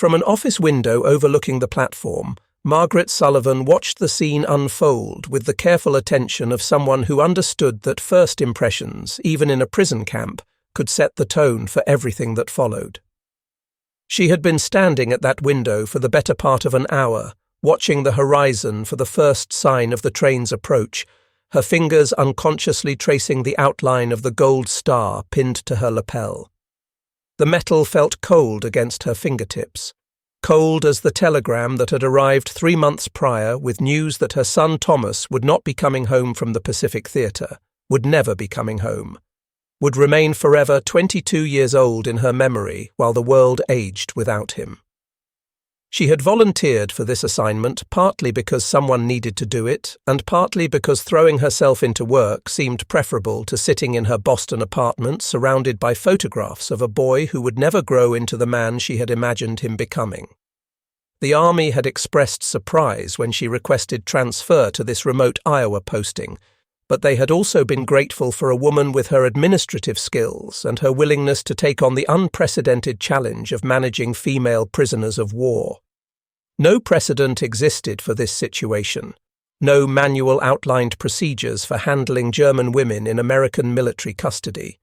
From an office window overlooking the platform, Margaret Sullivan watched the scene unfold with the careful attention of someone who understood that first impressions, even in a prison camp, could set the tone for everything that followed. She had been standing at that window for the better part of an hour, watching the horizon for the first sign of the train's approach, her fingers unconsciously tracing the outline of the gold star pinned to her lapel. The metal felt cold against her fingertips, cold as the telegram that had arrived 3 months prior with news that her son Thomas would not be coming home from the Pacific Theatre, would never be coming home, would remain forever 22 years old in her memory while the world aged without him. She had volunteered for this assignment partly because someone needed to do it, and partly because throwing herself into work seemed preferable to sitting in her Boston apartment surrounded by photographs of a boy who would never grow into the man she had imagined him becoming. The Army had expressed surprise when she requested transfer to this remote Iowa posting, but they had also been grateful for a woman with her administrative skills and her willingness to take on the unprecedented challenge of managing female prisoners of war. No precedent existed for this situation, no manual outlined procedures for handling German women in American military custody.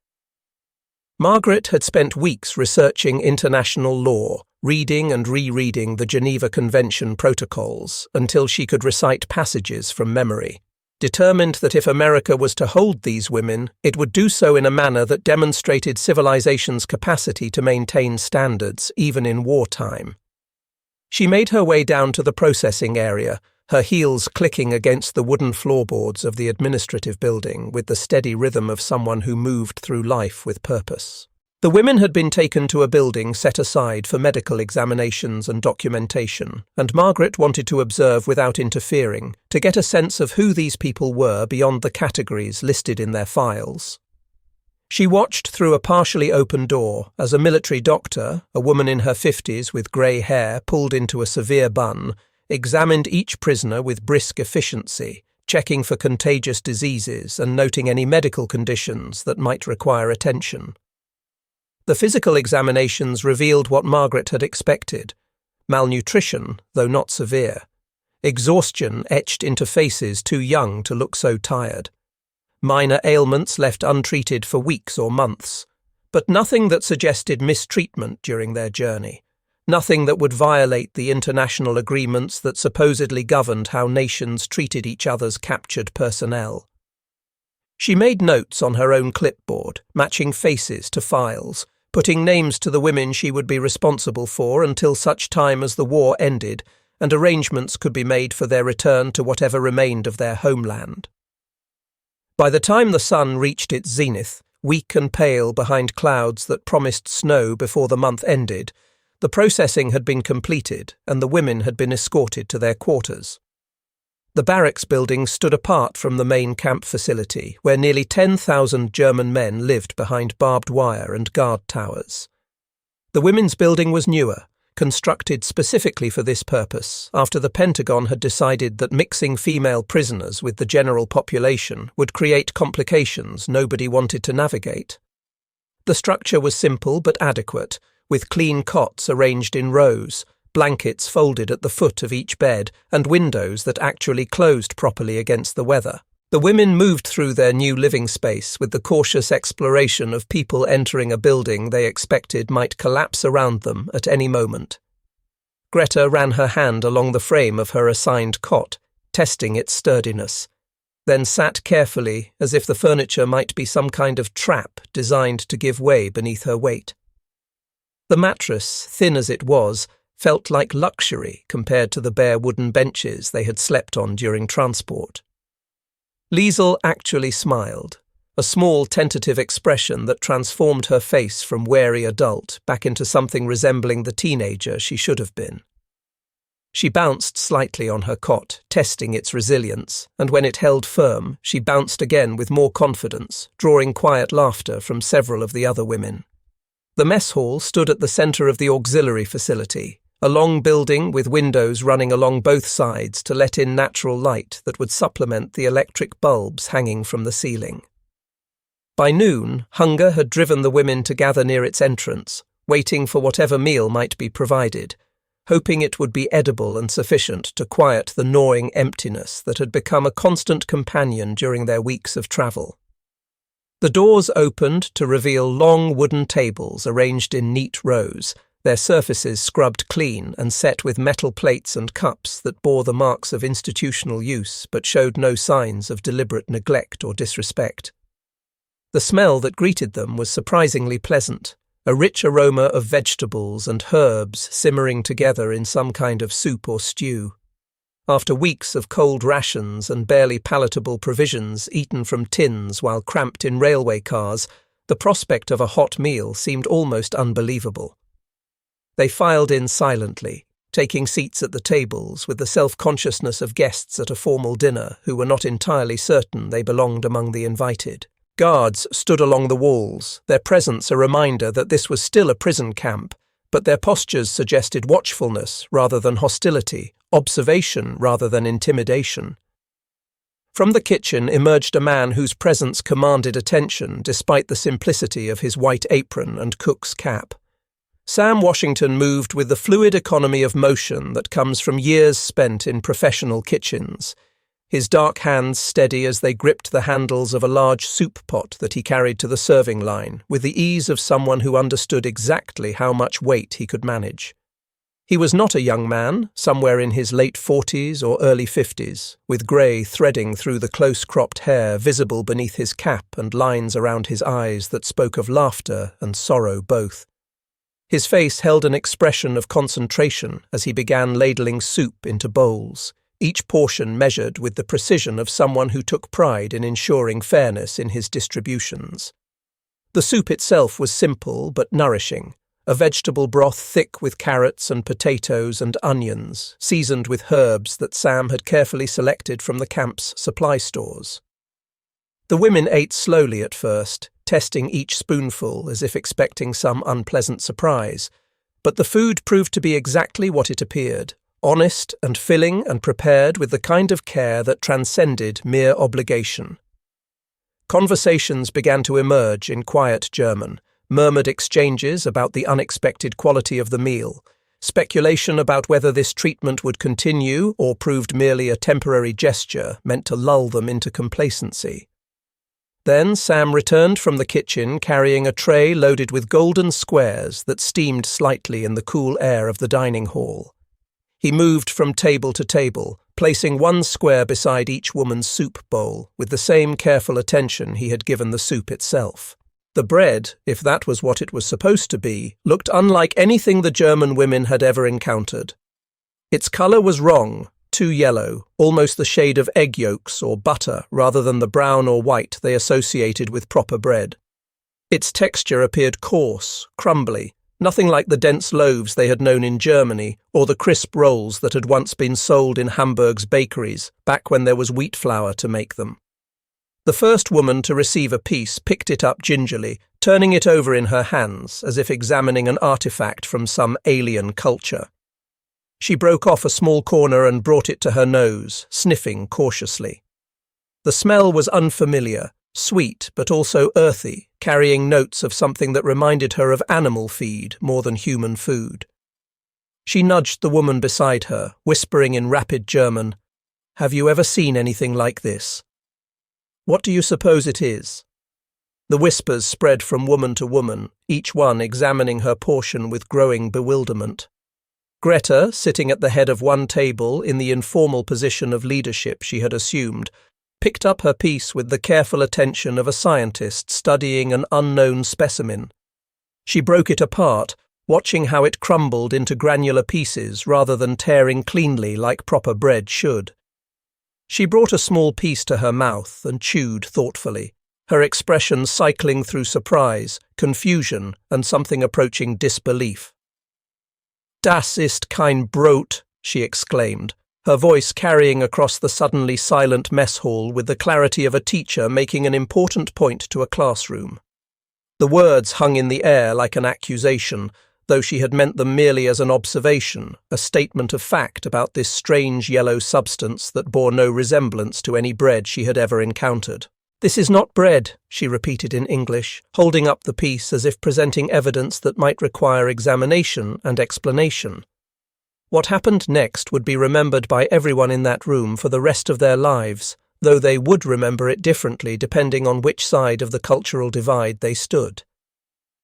Margaret had spent weeks researching international law, reading and rereading the Geneva Convention protocols until she could recite passages from memory, determined that if America was to hold these women, it would do so in a manner that demonstrated civilization's capacity to maintain standards even in wartime. She made her way down to the processing area, her heels clicking against the wooden floorboards of the administrative building with the steady rhythm of someone who moved through life with purpose. The women had been taken to a building set aside for medical examinations and documentation, and Margaret wanted to observe without interfering, to get a sense of who these people were beyond the categories listed in their files. She watched through a partially open door as a military doctor, a woman in her 50s with grey hair pulled into a severe bun, examined each prisoner with brisk efficiency, checking for contagious diseases and noting any medical conditions that might require attention. The physical examinations revealed what Margaret had expected: malnutrition, though not severe, exhaustion etched into faces too young to look so tired, minor ailments left untreated for weeks or months, but nothing that suggested mistreatment during their journey, nothing that would violate the international agreements that supposedly governed how nations treated each other's captured personnel. She made notes on her own clipboard, matching faces to files, putting names to the women she would be responsible for until such time as the war ended and arrangements could be made for their return to whatever remained of their homeland. By the time the sun reached its zenith, weak and pale behind clouds that promised snow before the month ended, the processing had been completed and the women had been escorted to their quarters. The barracks building stood apart from the main camp facility, where nearly 10,000 German men lived behind barbed wire and guard towers. The women's building was newer, constructed specifically for this purpose after the Pentagon had decided that mixing female prisoners with the general population would create complications nobody wanted to navigate. The structure was simple but adequate, with clean cots arranged in rows, blankets folded at the foot of each bed, and windows that actually closed properly against the weather. The women moved through their new living space with the cautious exploration of people entering a building they expected might collapse around them at any moment. Greta ran her hand along the frame of her assigned cot, testing its sturdiness, then sat carefully as if the furniture might be some kind of trap designed to give way beneath her weight. The mattress, thin as it was, felt like luxury compared to the bare wooden benches they had slept on during transport. Liesel actually smiled, a small tentative expression that transformed her face from wary adult back into something resembling the teenager she should have been. She bounced slightly on her cot, testing its resilience, and when it held firm, she bounced again with more confidence, drawing quiet laughter from several of the other women. The mess hall stood at the center of the auxiliary facility, a long building with windows running along both sides to let in natural light that would supplement the electric bulbs hanging from the ceiling. By noon, hunger had driven the women to gather near its entrance, waiting for whatever meal might be provided, hoping it would be edible and sufficient to quiet the gnawing emptiness that had become a constant companion during their weeks of travel. The doors opened to reveal long wooden tables arranged in neat rows, their surfaces scrubbed clean and set with metal plates and cups that bore the marks of institutional use but showed no signs of deliberate neglect or disrespect. The smell that greeted them was surprisingly pleasant, a rich aroma of vegetables and herbs simmering together in some kind of soup or stew. After weeks of cold rations and barely palatable provisions eaten from tins while cramped in railway cars, the prospect of a hot meal seemed almost unbelievable. They filed in silently, taking seats at the tables with the self-consciousness of guests at a formal dinner who were not entirely certain they belonged among the invited. Guards stood along the walls, their presence a reminder that this was still a prison camp, but their postures suggested watchfulness rather than hostility, observation rather than intimidation. From the kitchen emerged a man whose presence commanded attention despite the simplicity of his white apron and cook's cap. Sam Washington moved with the fluid economy of motion that comes from years spent in professional kitchens, his dark hands steady as they gripped the handles of a large soup pot that he carried to the serving line, with the ease of someone who understood exactly how much weight he could manage. He was not a young man, somewhere in his late 40s or early 50s, with grey threading through the close-cropped hair visible beneath his cap and lines around his eyes that spoke of laughter and sorrow both. His face held an expression of concentration as he began ladling soup into bowls, each portion measured with the precision of someone who took pride in ensuring fairness in his distributions. The soup itself was simple but nourishing, a vegetable broth thick with carrots and potatoes and onions, seasoned with herbs that Sam had carefully selected from the camp's supply stores. The women ate slowly at first, testing each spoonful as if expecting some unpleasant surprise, but the food proved to be exactly what it appeared, honest and filling and prepared with the kind of care that transcended mere obligation. Conversations began to emerge in quiet German, murmured exchanges about the unexpected quality of the meal, speculation about whether this treatment would continue or proved merely a temporary gesture meant to lull them into complacency. Then Sam returned from the kitchen carrying a tray loaded with golden squares that steamed slightly in the cool air of the dining hall. He moved from table to table, placing one square beside each woman's soup bowl with the same careful attention he had given the soup itself. The bread, if that was what it was supposed to be, looked unlike anything the German women had ever encountered. Its colour was wrong, too yellow, almost the shade of egg yolks or butter rather than the brown or white they associated with proper bread. Its texture appeared coarse, crumbly, nothing like the dense loaves they had known in Germany or the crisp rolls that had once been sold in Hamburg's bakeries, back when there was wheat flour to make them. The first woman to receive a piece picked it up gingerly, turning it over in her hands as if examining an artifact from some alien culture. She broke off a small corner and brought it to her nose, sniffing cautiously. The smell was unfamiliar, sweet but also earthy, carrying notes of something that reminded her of animal feed more than human food. She nudged the woman beside her, whispering in rapid German, "Have you ever seen anything like this?" "What do you suppose it is?" The whispers spread from woman to woman, each one examining her portion with growing bewilderment. Greta, sitting at the head of one table in the informal position of leadership she had assumed, picked up her piece with the careful attention of a scientist studying an unknown specimen. She broke it apart, watching how it crumbled into granular pieces rather than tearing cleanly like proper bread should. She brought a small piece to her mouth and chewed thoughtfully, her expression cycling through surprise, confusion, and something approaching disbelief. "Das ist kein Brot," she exclaimed, her voice carrying across the suddenly silent mess hall with the clarity of a teacher making an important point to a classroom. The words hung in the air like an accusation, though she had meant them merely as an observation, a statement of fact about this strange yellow substance that bore no resemblance to any bread she had ever encountered. "This is not bread," she repeated in English, holding up the piece as if presenting evidence that might require examination and explanation. What happened next would be remembered by everyone in that room for the rest of their lives, though they would remember it differently depending on which side of the cultural divide they stood.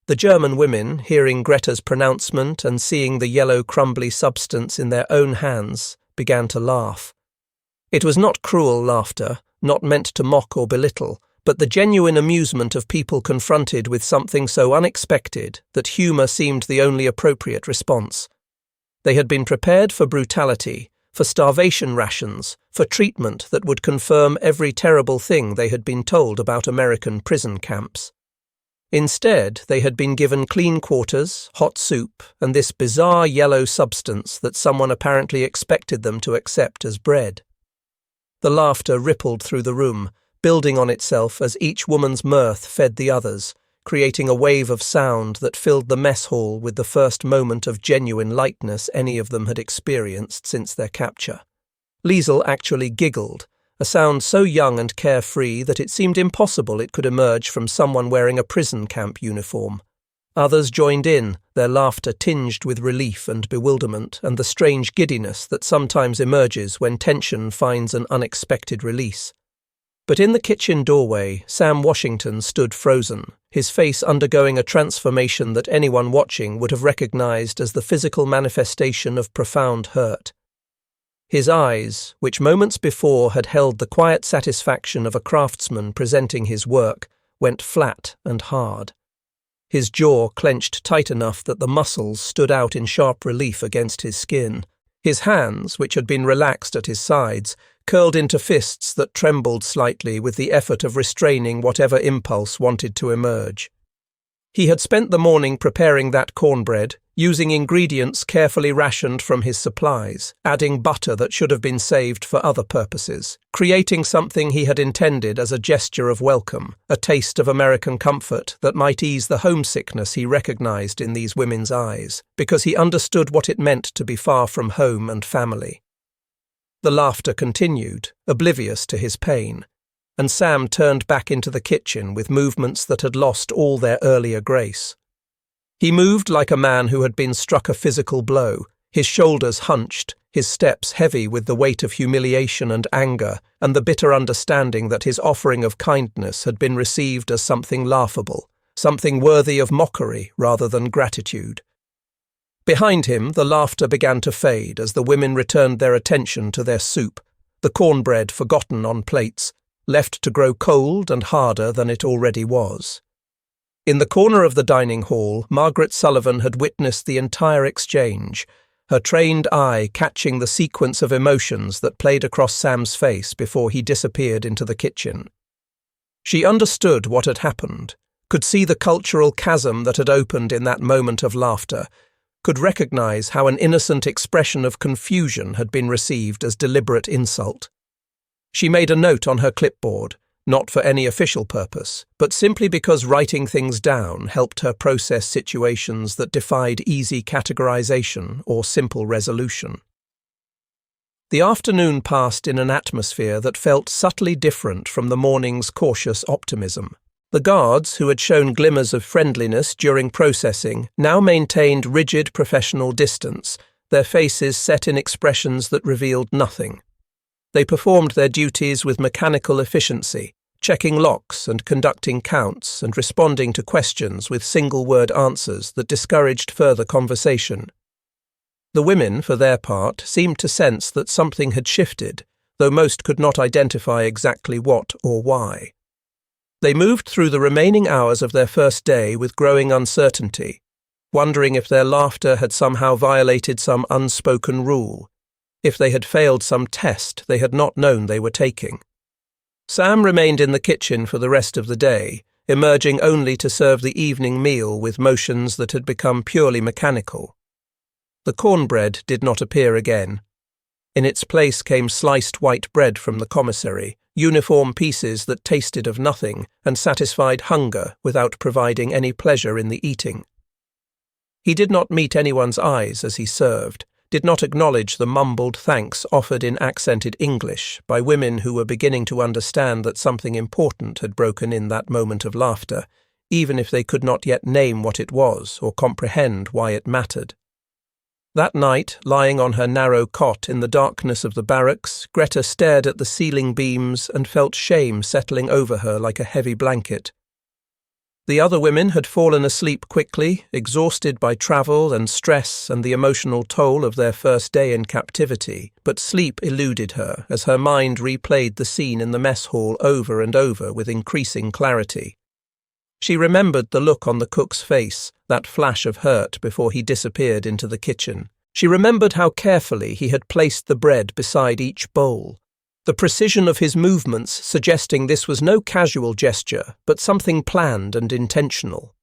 The German women, hearing Greta's pronouncement and seeing the yellow crumbly substance in their own hands, began to laugh. It was not cruel laughter, not meant to mock or belittle, but the genuine amusement of people confronted with something so unexpected that humour seemed the only appropriate response. They had been prepared for brutality, for starvation rations, for treatment that would confirm every terrible thing they had been told about American prison camps. Instead, they had been given clean quarters, hot soup, and this bizarre yellow substance that someone apparently expected them to accept as bread. The laughter rippled through the room, building on itself as each woman's mirth fed the others, creating a wave of sound that filled the mess hall with the first moment of genuine lightness any of them had experienced since their capture. Liesel actually giggled, a sound so young and carefree that it seemed impossible it could emerge from someone wearing a prison camp uniform. Others joined in, their laughter tinged with relief and bewilderment and the strange giddiness that sometimes emerges when tension finds an unexpected release. But in the kitchen doorway, Sam Washington stood frozen, his face undergoing a transformation that anyone watching would have recognized as the physical manifestation of profound hurt. His eyes, which moments before had held the quiet satisfaction of a craftsman presenting his work, went flat and hard. His jaw clenched tight enough that the muscles stood out in sharp relief against his skin. His hands, which had been relaxed at his sides, curled into fists that trembled slightly with the effort of restraining whatever impulse wanted to emerge. He had spent the morning preparing that cornbread, using ingredients carefully rationed from his supplies, adding butter that should have been saved for other purposes, creating something he had intended as a gesture of welcome, a taste of American comfort that might ease the homesickness he recognized in these women's eyes, because he understood what it meant to be far from home and family. The laughter continued, oblivious to his pain, and Sam turned back into the kitchen with movements that had lost all their earlier grace. He moved like a man who had been struck a physical blow, his shoulders hunched, his steps heavy with the weight of humiliation and anger, and the bitter understanding that his offering of kindness had been received as something laughable, something worthy of mockery rather than gratitude. Behind him, the laughter began to fade as the women returned their attention to their soup, the cornbread forgotten on plates, left to grow cold and harder than it already was. In the corner of the dining hall, Margaret Sullivan had witnessed the entire exchange, her trained eye catching the sequence of emotions that played across Sam's face before he disappeared into the kitchen. She understood what had happened, could see the cultural chasm that had opened in that moment of laughter, could recognize how an innocent expression of confusion had been received as deliberate insult. She made a note on her clipboard, not for any official purpose, but simply because writing things down helped her process situations that defied easy categorization or simple resolution. The afternoon passed in an atmosphere that felt subtly different from the morning's cautious optimism. The guards, who had shown glimmers of friendliness during processing, now maintained rigid professional distance, their faces set in expressions that revealed nothing. They performed their duties with mechanical efficiency, checking locks and conducting counts and responding to questions with single-word answers that discouraged further conversation. The women, for their part, seemed to sense that something had shifted, though most could not identify exactly what or why. They moved through the remaining hours of their first day with growing uncertainty, wondering if their laughter had somehow violated some unspoken rule, if they had failed some test they had not known they were taking. Sam remained in the kitchen for the rest of the day, emerging only to serve the evening meal with motions that had become purely mechanical. The cornbread did not appear again. In its place came sliced white bread from the commissary, uniform pieces that tasted of nothing and satisfied hunger without providing any pleasure in the eating. He did not meet anyone's eyes as he served, did not acknowledge the mumbled thanks offered in accented English by women who were beginning to understand that something important had broken in that moment of laughter, even if they could not yet name what it was or comprehend why it mattered. That night, lying on her narrow cot in the darkness of the barracks, Greta stared at the ceiling beams and felt shame settling over her like a heavy blanket. The other women had fallen asleep quickly, exhausted by travel and stress and the emotional toll of their first day in captivity, but sleep eluded her as her mind replayed the scene in the mess hall over and over with increasing clarity. She remembered the look on the cook's face, that flash of hurt before he disappeared into the kitchen. She remembered how carefully he had placed the bread beside each bowl, the precision of his movements suggesting this was no casual gesture, but something planned and intentional.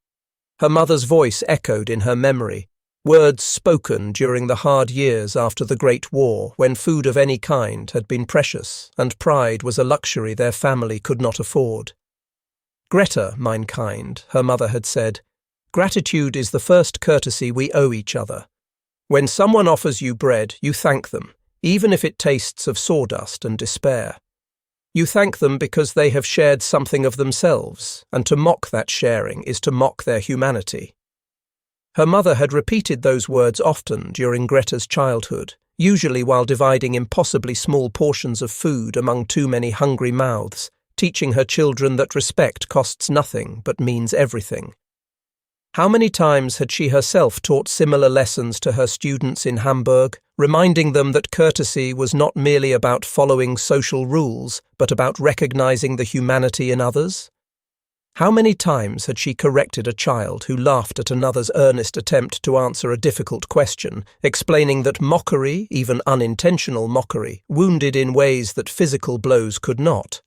Her mother's voice echoed in her memory, words spoken during the hard years after the Great War, when food of any kind had been precious and pride was a luxury their family could not afford. "Greta, mein kind," her mother had said, "gratitude is the first courtesy we owe each other. When someone offers you bread, you thank them, even if it tastes of sawdust and despair. You thank them because they have shared something of themselves, and to mock that sharing is to mock their humanity." Her mother had repeated those words often during Greta's childhood, usually while dividing impossibly small portions of food among too many hungry mouths, teaching her children that respect costs nothing but means everything. How many times had she herself taught similar lessons to her students in Hamburg, reminding them that courtesy was not merely about following social rules, but about recognizing the humanity in others? How many times had she corrected a child who laughed at another's earnest attempt to answer a difficult question, explaining that mockery, even unintentional mockery, wounded in ways that physical blows could not?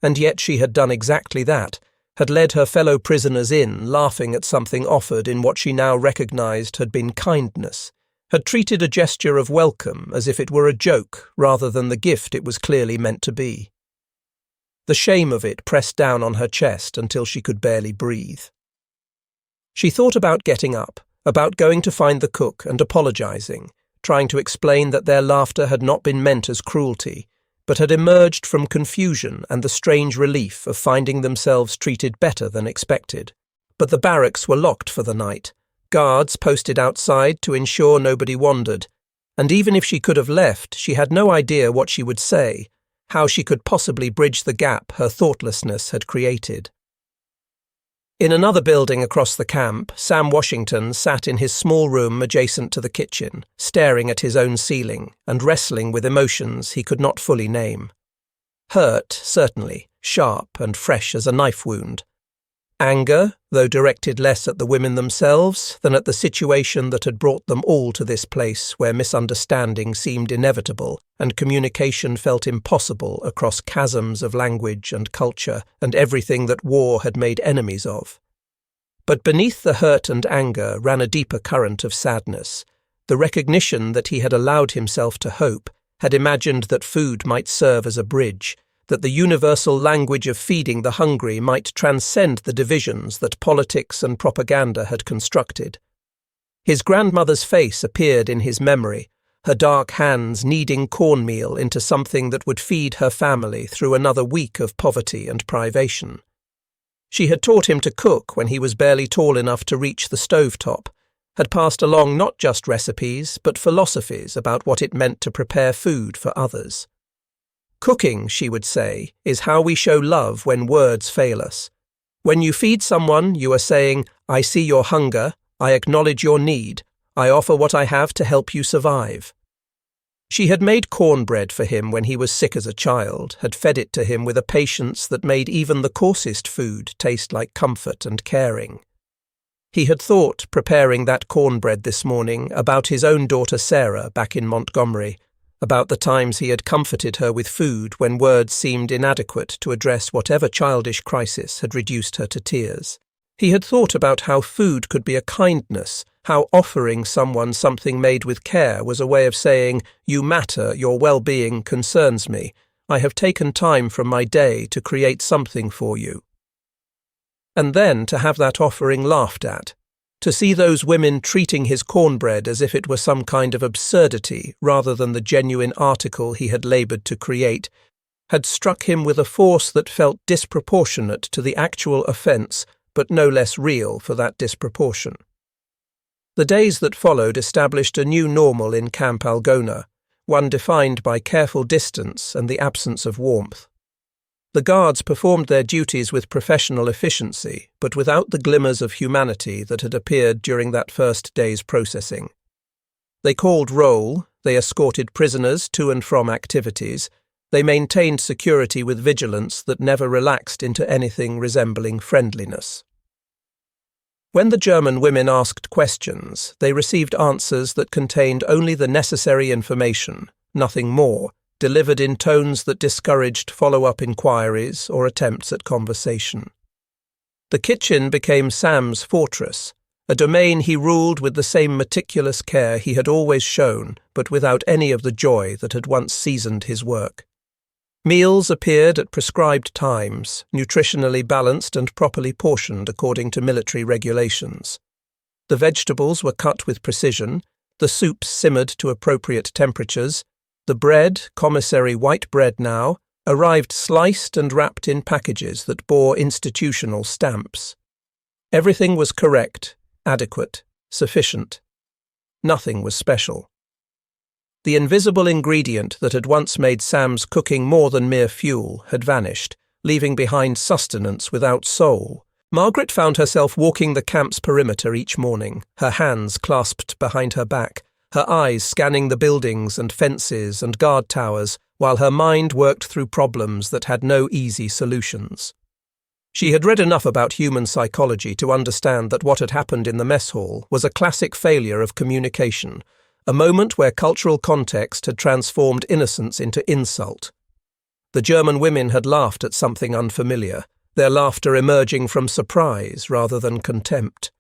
And yet she had done exactly that, had led her fellow prisoners in, laughing at something offered in what she now recognized had been kindness, had treated a gesture of welcome as if it were a joke rather than the gift it was clearly meant to be. The shame of it pressed down on her chest until she could barely breathe. She thought about getting up, about going to find the cook and apologizing, trying to explain that their laughter had not been meant as cruelty, but had emerged from confusion and the strange relief of finding themselves treated better than expected. But the barracks were locked for the night, guards posted outside to ensure nobody wandered, and even if she could have left, she had no idea what she would say, how she could possibly bridge the gap her thoughtlessness had created. In another building across the camp, Sam Washington sat in his small room adjacent to the kitchen, staring at his own ceiling and wrestling with emotions he could not fully name. Hurt, certainly, sharp and fresh as a knife wound. Anger, though directed less at the women themselves than at the situation that had brought them all to this place where misunderstanding seemed inevitable and communication felt impossible across chasms of language and culture and everything that war had made enemies of. But beneath the hurt and anger ran a deeper current of sadness, the recognition that he had allowed himself to hope, had imagined that food might serve as a bridge, that the universal language of feeding the hungry might transcend the divisions that politics and propaganda had constructed. His grandmother's face appeared in his memory, her dark hands kneading cornmeal into something that would feed her family through another week of poverty and privation. She had taught him to cook when he was barely tall enough to reach the stovetop, had passed along not just recipes but philosophies about what it meant to prepare food for others. Cooking, she would say, is how we show love when words fail us. When you feed someone, you are saying, "I see your hunger, I acknowledge your need, I offer what I have to help you survive." She had made cornbread for him when he was sick as a child, had fed it to him with a patience that made even the coarsest food taste like comfort and caring. He had thought, preparing that cornbread this morning, about his own daughter Sarah back in Montgomery, about the times he had comforted her with food when words seemed inadequate to address whatever childish crisis had reduced her to tears. He had thought about how food could be a kindness, how offering someone something made with care was a way of saying, "You matter, your well-being concerns me. I have taken time from my day to create something for you." And then to have that offering laughed at, to see those women treating his cornbread as if it were some kind of absurdity rather than the genuine article he had laboured to create, had struck him with a force that felt disproportionate to the actual offence, but no less real for that disproportion. The days that followed established a new normal in Camp Algona, one defined by careful distance and the absence of warmth. The guards performed their duties with professional efficiency, but without the glimmers of humanity that had appeared during that first day's processing. They called roll, they escorted prisoners to and from activities, they maintained security with vigilance that never relaxed into anything resembling friendliness. When the German women asked questions, they received answers that contained only the necessary information, nothing more, delivered in tones that discouraged follow-up inquiries or attempts at conversation. The kitchen became Sam's fortress, a domain he ruled with the same meticulous care he had always shown, but without any of the joy that had once seasoned his work. Meals appeared at prescribed times, nutritionally balanced and properly portioned according to military regulations. The vegetables were cut with precision, the soups simmered to appropriate temperatures, the bread, commissary white bread now, arrived sliced and wrapped in packages that bore institutional stamps. Everything was correct, adequate, sufficient. Nothing was special. The invisible ingredient that had once made Sam's cooking more than mere fuel had vanished, leaving behind sustenance without soul. Margaret found herself walking the camp's perimeter each morning, her hands clasped behind her back, her eyes scanning the buildings and fences and guard towers, while her mind worked through problems that had no easy solutions. She had read enough about human psychology to understand that what had happened in the mess hall was a classic failure of communication, a moment where cultural context had transformed innocence into insult. The German women had laughed at something unfamiliar, their laughter emerging from surprise rather than contempt.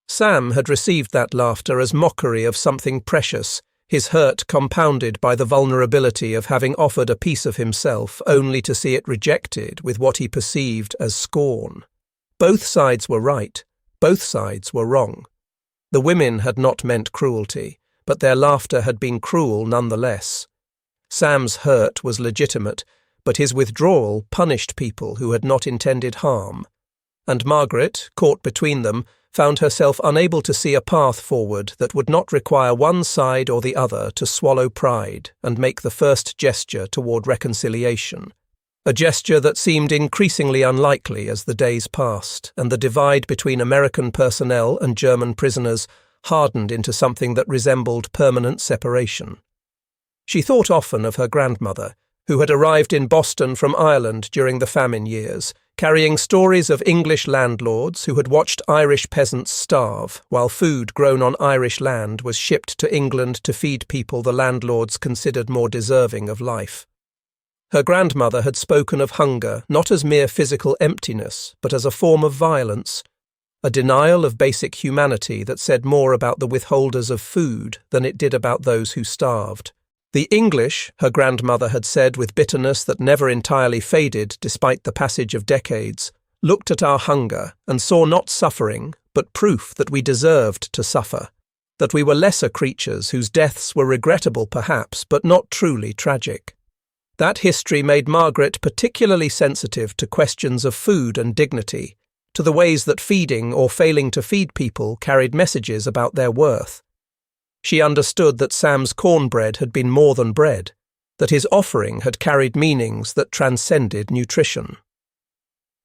Sam had received that laughter as mockery of something precious, his hurt compounded by the vulnerability of having offered a piece of himself only to see it rejected with what he perceived as scorn. Both sides were right, both sides were wrong. The women had not meant cruelty, but their laughter had been cruel nonetheless. Sam's hurt was legitimate, but his withdrawal punished people who had not intended harm. And Margaret, caught between them, found herself unable to see a path forward that would not require one side or the other to swallow pride and make the first gesture toward reconciliation, a gesture that seemed increasingly unlikely as the days passed, and the divide between American personnel and German prisoners hardened into something that resembled permanent separation. She thought often of her grandmother, who had arrived in Boston from Ireland during the famine years, carrying stories of English landlords who had watched Irish peasants starve, while food grown on Irish land was shipped to England to feed people the landlords considered more deserving of life. Her grandmother had spoken of hunger not as mere physical emptiness, but as a form of violence, a denial of basic humanity that said more about the withholders of food than it did about those who starved. The English, her grandmother had said with bitterness that never entirely faded despite the passage of decades, looked at our hunger and saw not suffering, but proof that we deserved to suffer, that we were lesser creatures whose deaths were regrettable perhaps, but not truly tragic. That history made Margaret particularly sensitive to questions of food and dignity, to the ways that feeding or failing to feed people carried messages about their worth. She understood that Sam's cornbread had been more than bread, that his offering had carried meanings that transcended nutrition.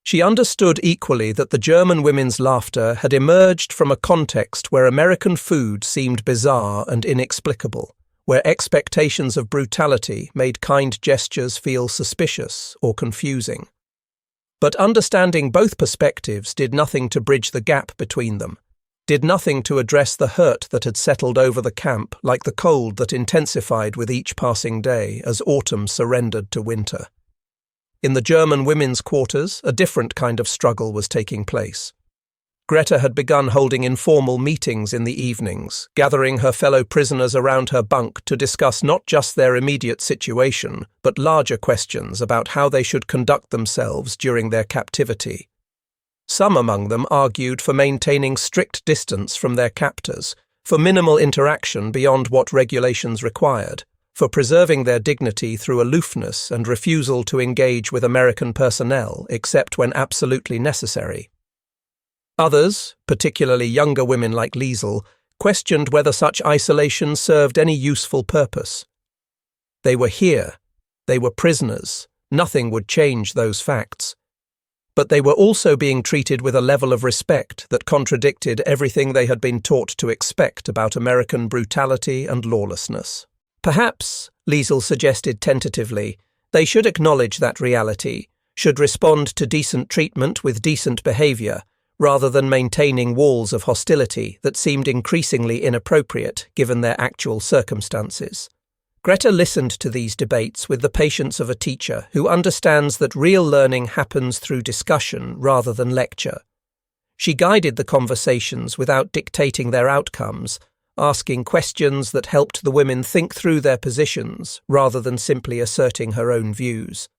She understood equally that the German women's laughter had emerged from a context where American food seemed bizarre and inexplicable, where expectations of brutality made kind gestures feel suspicious or confusing. But understanding both perspectives did nothing to bridge the gap between them, did nothing to address the hurt that had settled over the camp like the cold that intensified with each passing day as autumn surrendered to winter. In the German women's quarters, a different kind of struggle was taking place. Greta had begun holding informal meetings in the evenings, gathering her fellow prisoners around her bunk to discuss not just their immediate situation, but larger questions about how they should conduct themselves during their captivity. Some among them argued for maintaining strict distance from their captors, for minimal interaction beyond what regulations required, for preserving their dignity through aloofness and refusal to engage with American personnel except when absolutely necessary. Others, particularly younger women like Liesel, questioned whether such isolation served any useful purpose. They were here. They were prisoners. Nothing would change those facts. But they were also being treated with a level of respect that contradicted everything they had been taught to expect about American brutality and lawlessness. Perhaps, Liesl suggested tentatively, they should acknowledge that reality, should respond to decent treatment with decent behavior, rather than maintaining walls of hostility that seemed increasingly inappropriate given their actual circumstances. Greta listened to these debates with the patience of a teacher who understands that real learning happens through discussion rather than lecture. She guided the conversations without dictating their outcomes, asking questions that helped the women think through their positions rather than simply asserting her own views.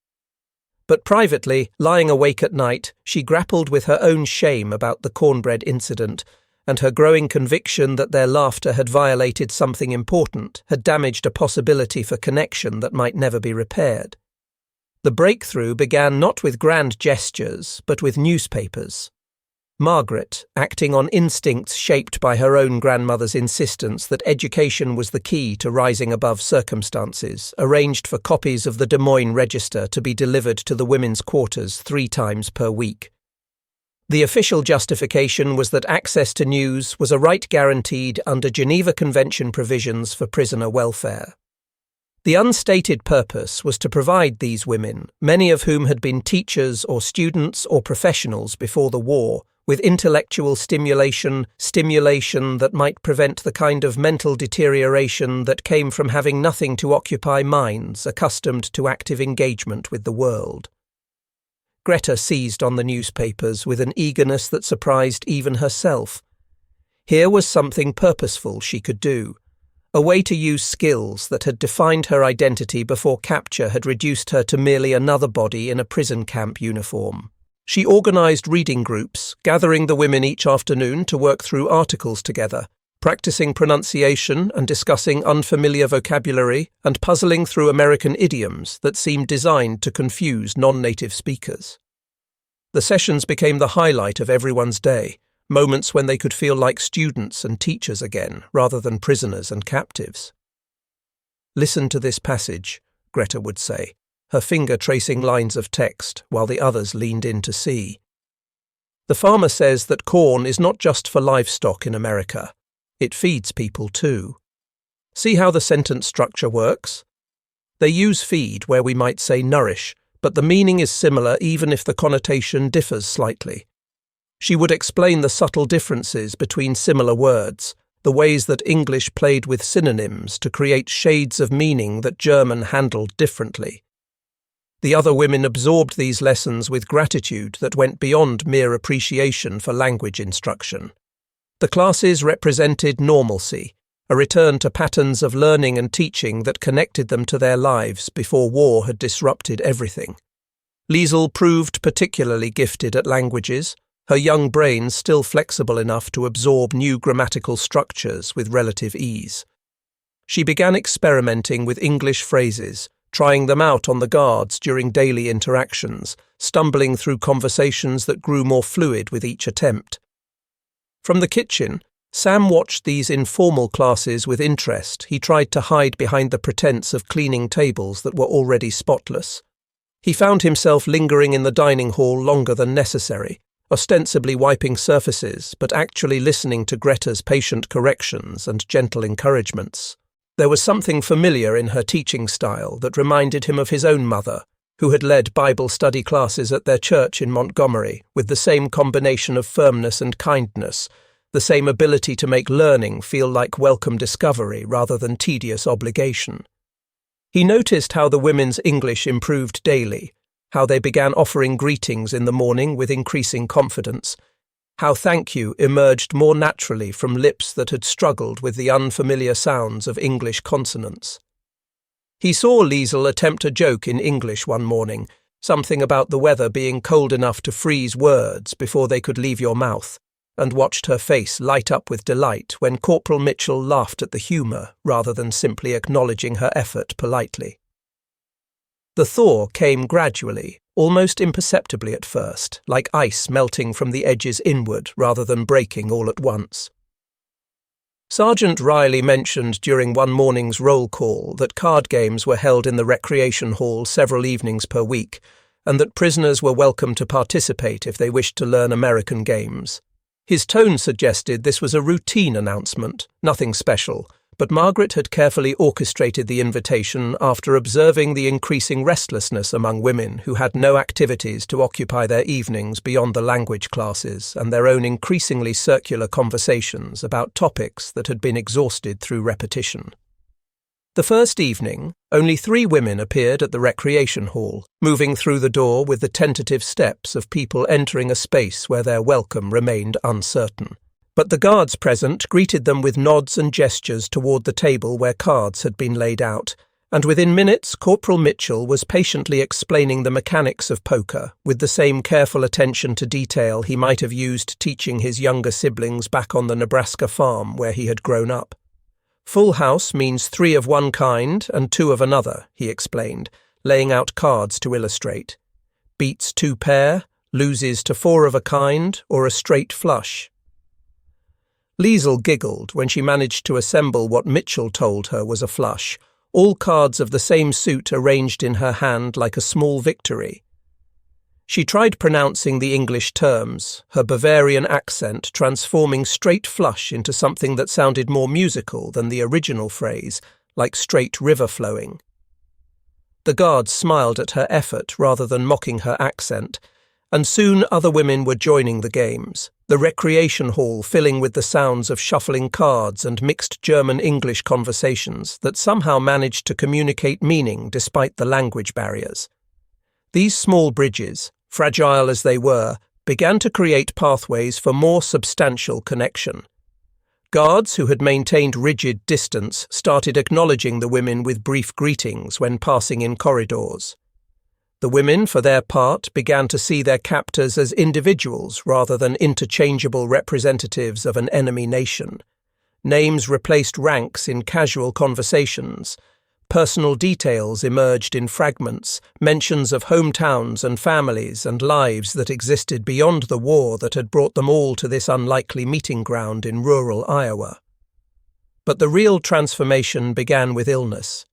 But privately, lying awake at night, she grappled with her own shame about the cornbread incident and her growing conviction that their laughter had violated something important, had damaged a possibility for connection that might never be repaired. The breakthrough began not with grand gestures, but with newspapers. Margaret, acting on instincts shaped by her own grandmother's insistence that education was the key to rising above circumstances, arranged for copies of the Des Moines Register to be delivered to the women's quarters 3 times per week. The official justification was that access to news was a right guaranteed under Geneva Convention provisions for prisoner welfare. The unstated purpose was to provide these women, many of whom had been teachers or students or professionals before the war, with intellectual stimulation that might prevent the kind of mental deterioration that came from having nothing to occupy minds accustomed to active engagement with the world. Greta seized on the newspapers with an eagerness that surprised even herself. Here was something purposeful she could do, a way to use skills that had defined her identity before capture had reduced her to merely another body in a prison camp uniform. She organised reading groups, gathering the women each afternoon to work through articles together, practicing pronunciation and discussing unfamiliar vocabulary and puzzling through American idioms that seemed designed to confuse non-native speakers. The sessions became the highlight of everyone's day, moments when they could feel like students and teachers again, rather than prisoners and captives. "Listen to this passage," Greta would say, her finger tracing lines of text while the others leaned in to see. "The farmer says that corn is not just for livestock in America. It feeds people too. See how the sentence structure works? They use feed where we might say nourish, but the meaning is similar even if the connotation differs slightly." She would explain the subtle differences between similar words, the ways that English played with synonyms to create shades of meaning that German handled differently. The other women absorbed these lessons with gratitude that went beyond mere appreciation for language instruction. The classes represented normalcy, a return to patterns of learning and teaching that connected them to their lives before war had disrupted everything. Liesl proved particularly gifted at languages, her young brain still flexible enough to absorb new grammatical structures with relative ease. She began experimenting with English phrases, trying them out on the guards during daily interactions, stumbling through conversations that grew more fluid with each attempt. From the kitchen, Sam watched these informal classes with interest. He tried to hide behind the pretense of cleaning tables that were already spotless. He found himself lingering in the dining hall longer than necessary, ostensibly wiping surfaces, but actually listening to Greta's patient corrections and gentle encouragements. There was something familiar in her teaching style that reminded him of his own mother, who had led Bible study classes at their church in Montgomery with the same combination of firmness and kindness, the same ability to make learning feel like welcome discovery rather than tedious obligation. He noticed how the women's English improved daily, how they began offering greetings in the morning with increasing confidence, how thank you emerged more naturally from lips that had struggled with the unfamiliar sounds of English consonants. He saw Liesl attempt a joke in English one morning, something about the weather being cold enough to freeze words before they could leave your mouth, and watched her face light up with delight when Corporal Mitchell laughed at the humour rather than simply acknowledging her effort politely. The thaw came gradually, almost imperceptibly at first, like ice melting from the edges inward rather than breaking all at once. Sergeant Riley mentioned during one morning's roll call that card games were held in the recreation hall several evenings per week, and that prisoners were welcome to participate if they wished to learn American games. His tone suggested this was a routine announcement, nothing special, but Margaret had carefully orchestrated the invitation after observing the increasing restlessness among women who had no activities to occupy their evenings beyond the language classes and their own increasingly circular conversations about topics that had been exhausted through repetition. The first evening, only 3 women appeared at the recreation hall, moving through the door with the tentative steps of people entering a space where their welcome remained uncertain. But the guards present greeted them with nods and gestures toward the table where cards had been laid out, and within minutes Corporal Mitchell was patiently explaining the mechanics of poker with the same careful attention to detail he might have used teaching his younger siblings back on the Nebraska farm where he had grown up. Full house means 3 of one kind and 2 of another, he explained, laying out cards to illustrate. Beats 2 pair, loses to 4 of a kind, or a straight flush. Liesl giggled when she managed to assemble what Mitchell told her was a flush, all cards of the same suit arranged in her hand like a small victory. She tried pronouncing the English terms, her Bavarian accent transforming straight flush into something that sounded more musical than the original phrase, like straight river flowing. The guards smiled at her effort rather than mocking her accent, and soon other women were joining the games, the recreation hall filling with the sounds of shuffling cards and mixed German-English conversations that somehow managed to communicate meaning despite the language barriers. These small bridges, fragile as they were, began to create pathways for more substantial connection. Guards who had maintained rigid distance started acknowledging the women with brief greetings when passing in corridors. The women, for their part, began to see their captors as individuals rather than interchangeable representatives of an enemy nation. Names replaced ranks in casual conversations. Personal details emerged in fragments, mentions of hometowns and families and lives that existed beyond the war that had brought them all to this unlikely meeting ground in rural Iowa. But the real transformation began with illness.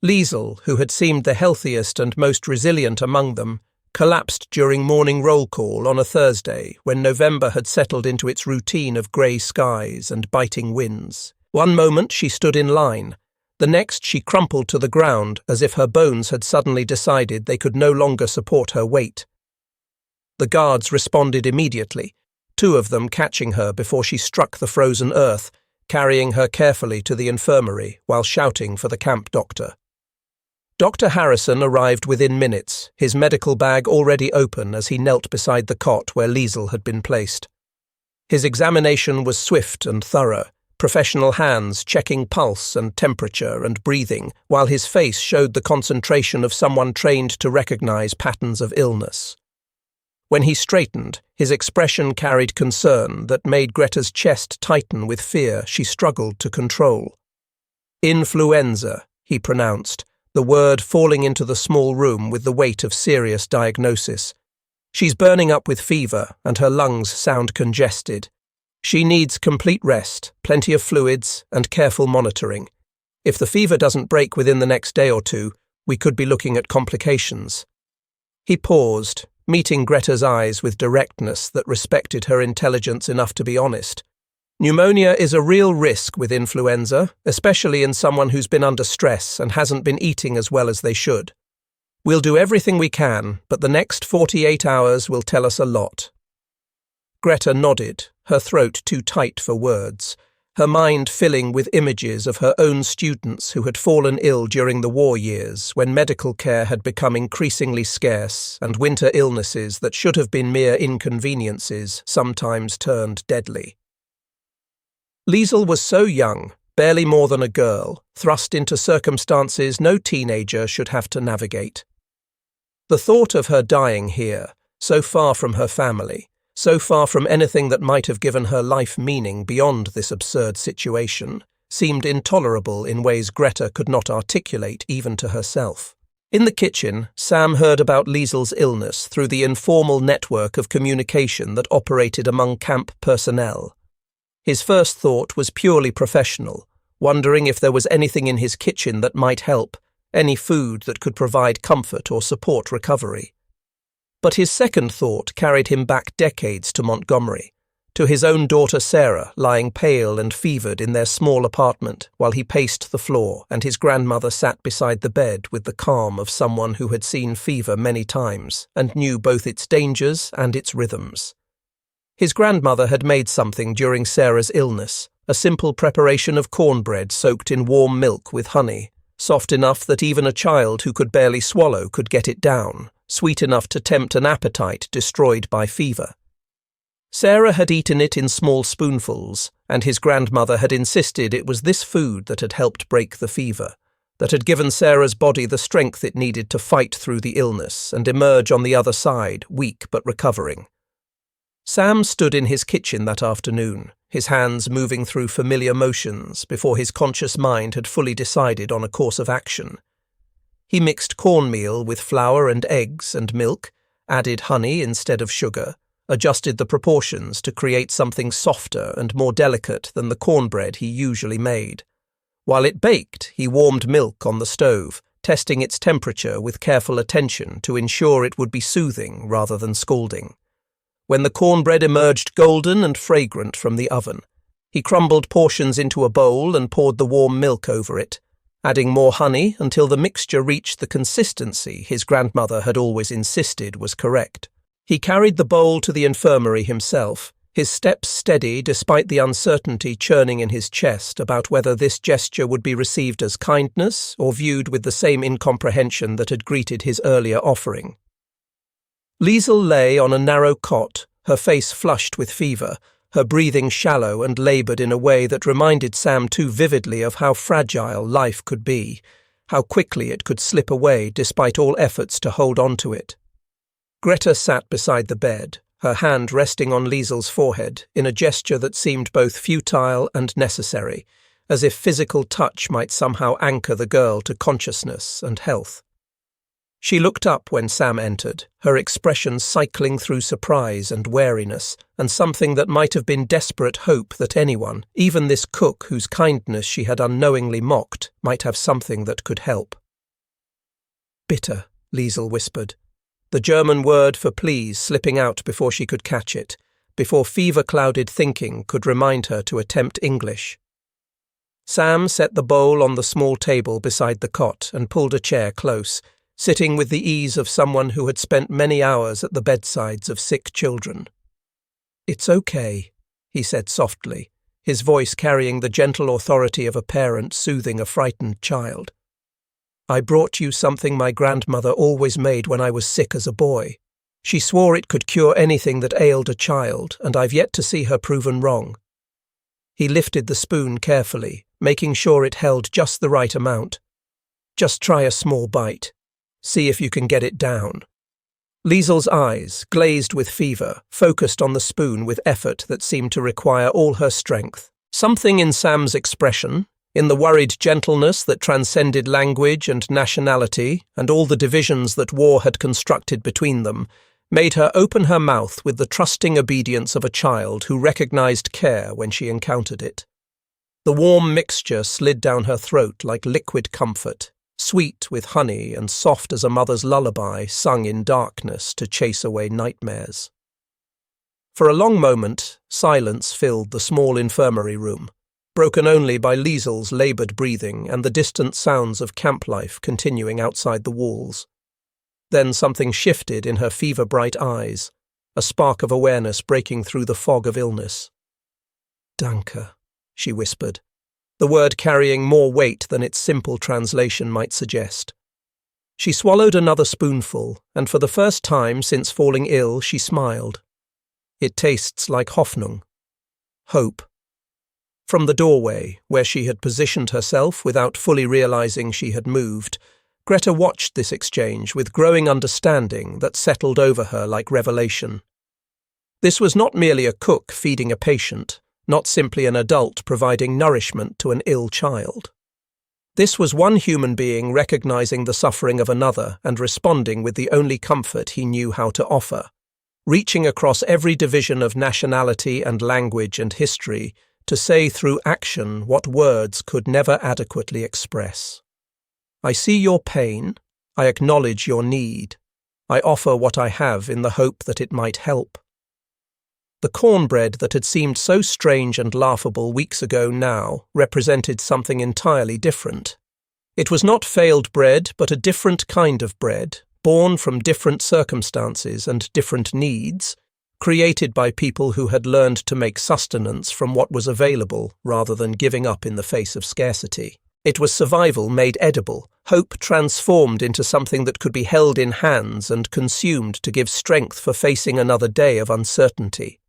Liesl, who had seemed the healthiest and most resilient among them, collapsed during morning roll call on a Thursday when November had settled into its routine of grey skies and biting winds. One moment she stood in line. The next she crumpled to the ground as if her bones had suddenly decided they could no longer support her weight. The guards responded immediately, 2 of them catching her before she struck the frozen earth, carrying her carefully to the infirmary while shouting for the camp doctor. Dr. Harrison arrived within minutes, his medical bag already open as he knelt beside the cot where Liesl had been placed. His examination was swift and thorough, professional hands checking pulse and temperature and breathing, while his face showed the concentration of someone trained to recognize patterns of illness. When he straightened, his expression carried concern that made Greta's chest tighten with fear she struggled to control. "Influenza," he pronounced, the word falling into the small room with the weight of serious diagnosis. "She's burning up with fever, and her lungs sound congested. She needs complete rest, plenty of fluids, and careful monitoring. If the fever doesn't break within the next day or 2, we could be looking at complications." He paused, meeting Greta's eyes with directness that respected her intelligence enough to be honest. "Pneumonia is a real risk with influenza, especially in someone who's been under stress and hasn't been eating as well as they should. We'll do everything we can, but the next 48 hours will tell us a lot." Greta nodded, her throat too tight for words, her mind filling with images of her own students who had fallen ill during the war years when medical care had become increasingly scarce and winter illnesses that should have been mere inconveniences sometimes turned deadly. Liesl was so young, barely more than a girl, thrust into circumstances no teenager should have to navigate. The thought of her dying here, so far from her family, so far from anything that might have given her life meaning beyond this absurd situation, seemed intolerable in ways Greta could not articulate even to herself. In the kitchen, Sam heard about Liesl's illness through the informal network of communication that operated among camp personnel. His first thought was purely professional, wondering if there was anything in his kitchen that might help, any food that could provide comfort or support recovery. But his second thought carried him back decades to Montgomery, to his own daughter Sarah lying pale and fevered in their small apartment while he paced the floor and his grandmother sat beside the bed with the calm of someone who had seen fever many times and knew both its dangers and its rhythms. His grandmother had made something during Sarah's illness, a simple preparation of cornbread soaked in warm milk with honey, soft enough that even a child who could barely swallow could get it down, sweet enough to tempt an appetite destroyed by fever. Sarah had eaten it in small spoonfuls, and his grandmother had insisted it was this food that had helped break the fever, that had given Sarah's body the strength it needed to fight through the illness and emerge on the other side, weak but recovering. Sam stood in his kitchen that afternoon, his hands moving through familiar motions before his conscious mind had fully decided on a course of action. He mixed cornmeal with flour and eggs and milk, added honey instead of sugar, adjusted the proportions to create something softer and more delicate than the cornbread he usually made. While it baked, he warmed milk on the stove, testing its temperature with careful attention to ensure it would be soothing rather than scalding. When the cornbread emerged golden and fragrant from the oven, he crumbled portions into a bowl and poured the warm milk over it, adding more honey until the mixture reached the consistency his grandmother had always insisted was correct. He carried the bowl to the infirmary himself, his steps steady despite the uncertainty churning in his chest about whether this gesture would be received as kindness or viewed with the same incomprehension that had greeted his earlier offering. Liesl lay on a narrow cot, her face flushed with fever, her breathing shallow and laboured in a way that reminded Sam too vividly of how fragile life could be, how quickly it could slip away despite all efforts to hold on to it. Greta sat beside the bed, her hand resting on Liesl's forehead in a gesture that seemed both futile and necessary, as if physical touch might somehow anchor the girl to consciousness and health. She looked up when Sam entered, her expression cycling through surprise and wariness, and something that might have been desperate hope that anyone, even this cook whose kindness she had unknowingly mocked, might have something that could help. "Bitter," Liesl whispered, the German word for please slipping out before she could catch it, before fever-clouded thinking could remind her to attempt English. Sam set the bowl on the small table beside the cot and pulled a chair close, sitting with the ease of someone who had spent many hours at the bedsides of sick children. "It's okay," he said softly, his voice carrying the gentle authority of a parent soothing a frightened child. "I brought you something my grandmother always made when I was sick as a boy. She swore it could cure anything that ailed a child, and I've yet to see her proven wrong." He lifted the spoon carefully, making sure it held just the right amount. "Just try a small bite. See if you can get it down." Liesl's eyes, glazed with fever, focused on the spoon with effort that seemed to require all her strength. Something in Sam's expression, in the worried gentleness that transcended language and nationality and all the divisions that war had constructed between them, made her open her mouth with the trusting obedience of a child who recognized care when she encountered it. The warm mixture slid down her throat like liquid comfort, sweet with honey and soft as a mother's lullaby sung in darkness to chase away nightmares. For a long moment, silence filled the small infirmary room, broken only by Liesl's laboured breathing and the distant sounds of camp life continuing outside the walls. Then something shifted in her fever-bright eyes, a spark of awareness breaking through the fog of illness. "Danke," she whispered, the word carrying more weight than its simple translation might suggest. She swallowed another spoonful, and for the first time since falling ill she smiled. "It tastes like Hoffnung." Hope. From the doorway, where she had positioned herself without fully realizing she had moved, Greta watched this exchange with growing understanding that settled over her like revelation. This was not merely a cook feeding a patient, not simply an adult providing nourishment to an ill child. This was one human being recognizing the suffering of another and responding with the only comfort he knew how to offer, reaching across every division of nationality and language and history to say through action what words could never adequately express. I see your pain, I acknowledge your need, I offer what I have in the hope that it might help. The cornbread that had seemed so strange and laughable weeks ago now represented something entirely different. It was not failed bread, but a different kind of bread, born from different circumstances and different needs, created by people who had learned to make sustenance from what was available rather than giving up in the face of scarcity. It was survival made edible, hope transformed into something that could be held in hands and consumed to give strength for facing another day of uncertainty.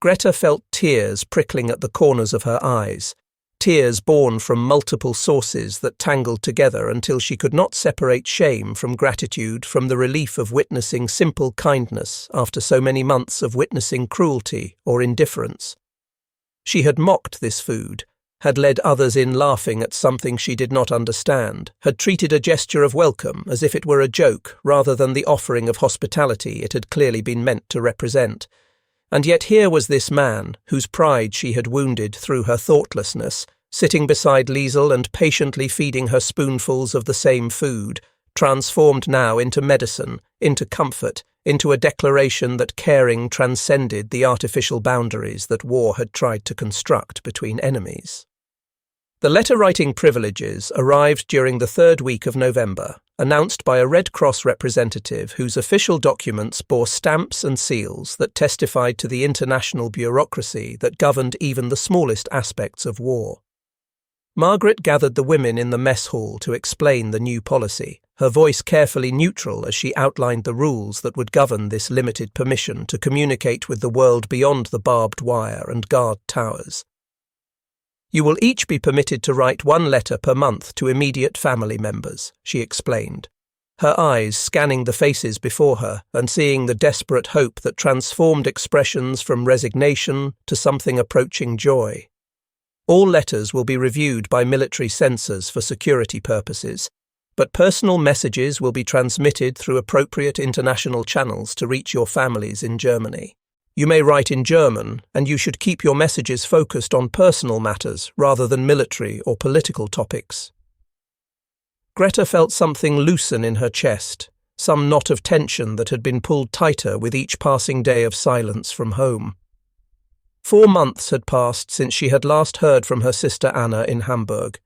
Greta felt tears prickling at the corners of her eyes, tears born from multiple sources that tangled together until she could not separate shame from gratitude from the relief of witnessing simple kindness after so many months of witnessing cruelty or indifference. She had mocked this food, had led others in laughing at something she did not understand, had treated a gesture of welcome as if it were a joke rather than the offering of hospitality it had clearly been meant to represent. And yet here was this man, whose pride she had wounded through her thoughtlessness, sitting beside Liesel and patiently feeding her spoonfuls of the same food, transformed now into medicine, into comfort, into a declaration that caring transcended the artificial boundaries that war had tried to construct between enemies. The letter-writing privileges arrived during the third week of November, announced by a Red Cross representative whose official documents bore stamps and seals that testified to the international bureaucracy that governed even the smallest aspects of war. Margaret gathered the women in the mess hall to explain the new policy, her voice carefully neutral as she outlined the rules that would govern this limited permission to communicate with the world beyond the barbed wire and guard towers. You will each be permitted to write 1 letter per month to immediate family members, she explained, her eyes scanning the faces before her and seeing the desperate hope that transformed expressions from resignation to something approaching joy. All letters will be reviewed by military censors for security purposes, but personal messages will be transmitted through appropriate international channels to reach your families in Germany. You may write in German, and you should keep your messages focused on personal matters rather than military or political topics. Greta felt something loosen in her chest, some knot of tension that had been pulled tighter with each passing day of silence from home. 4 months had passed since she had last heard from her sister Anna in Hamburg.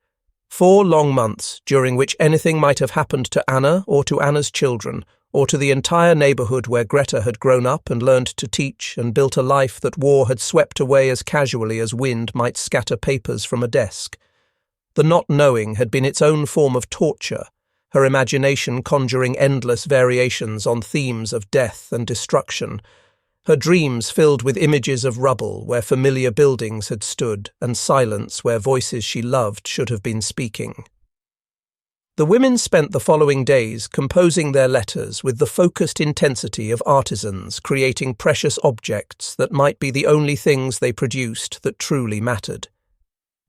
4 long months during which anything might have happened to Anna or to Anna's children, or to the entire neighbourhood where Greta had grown up and learned to teach and built a life that war had swept away as casually as wind might scatter papers from a desk. The not knowing had been its own form of torture, her imagination conjuring endless variations on themes of death and destruction, her dreams filled with images of rubble where familiar buildings had stood and silence where voices she loved should have been speaking. The women spent the following days composing their letters with the focused intensity of artisans creating precious objects that might be the only things they produced that truly mattered.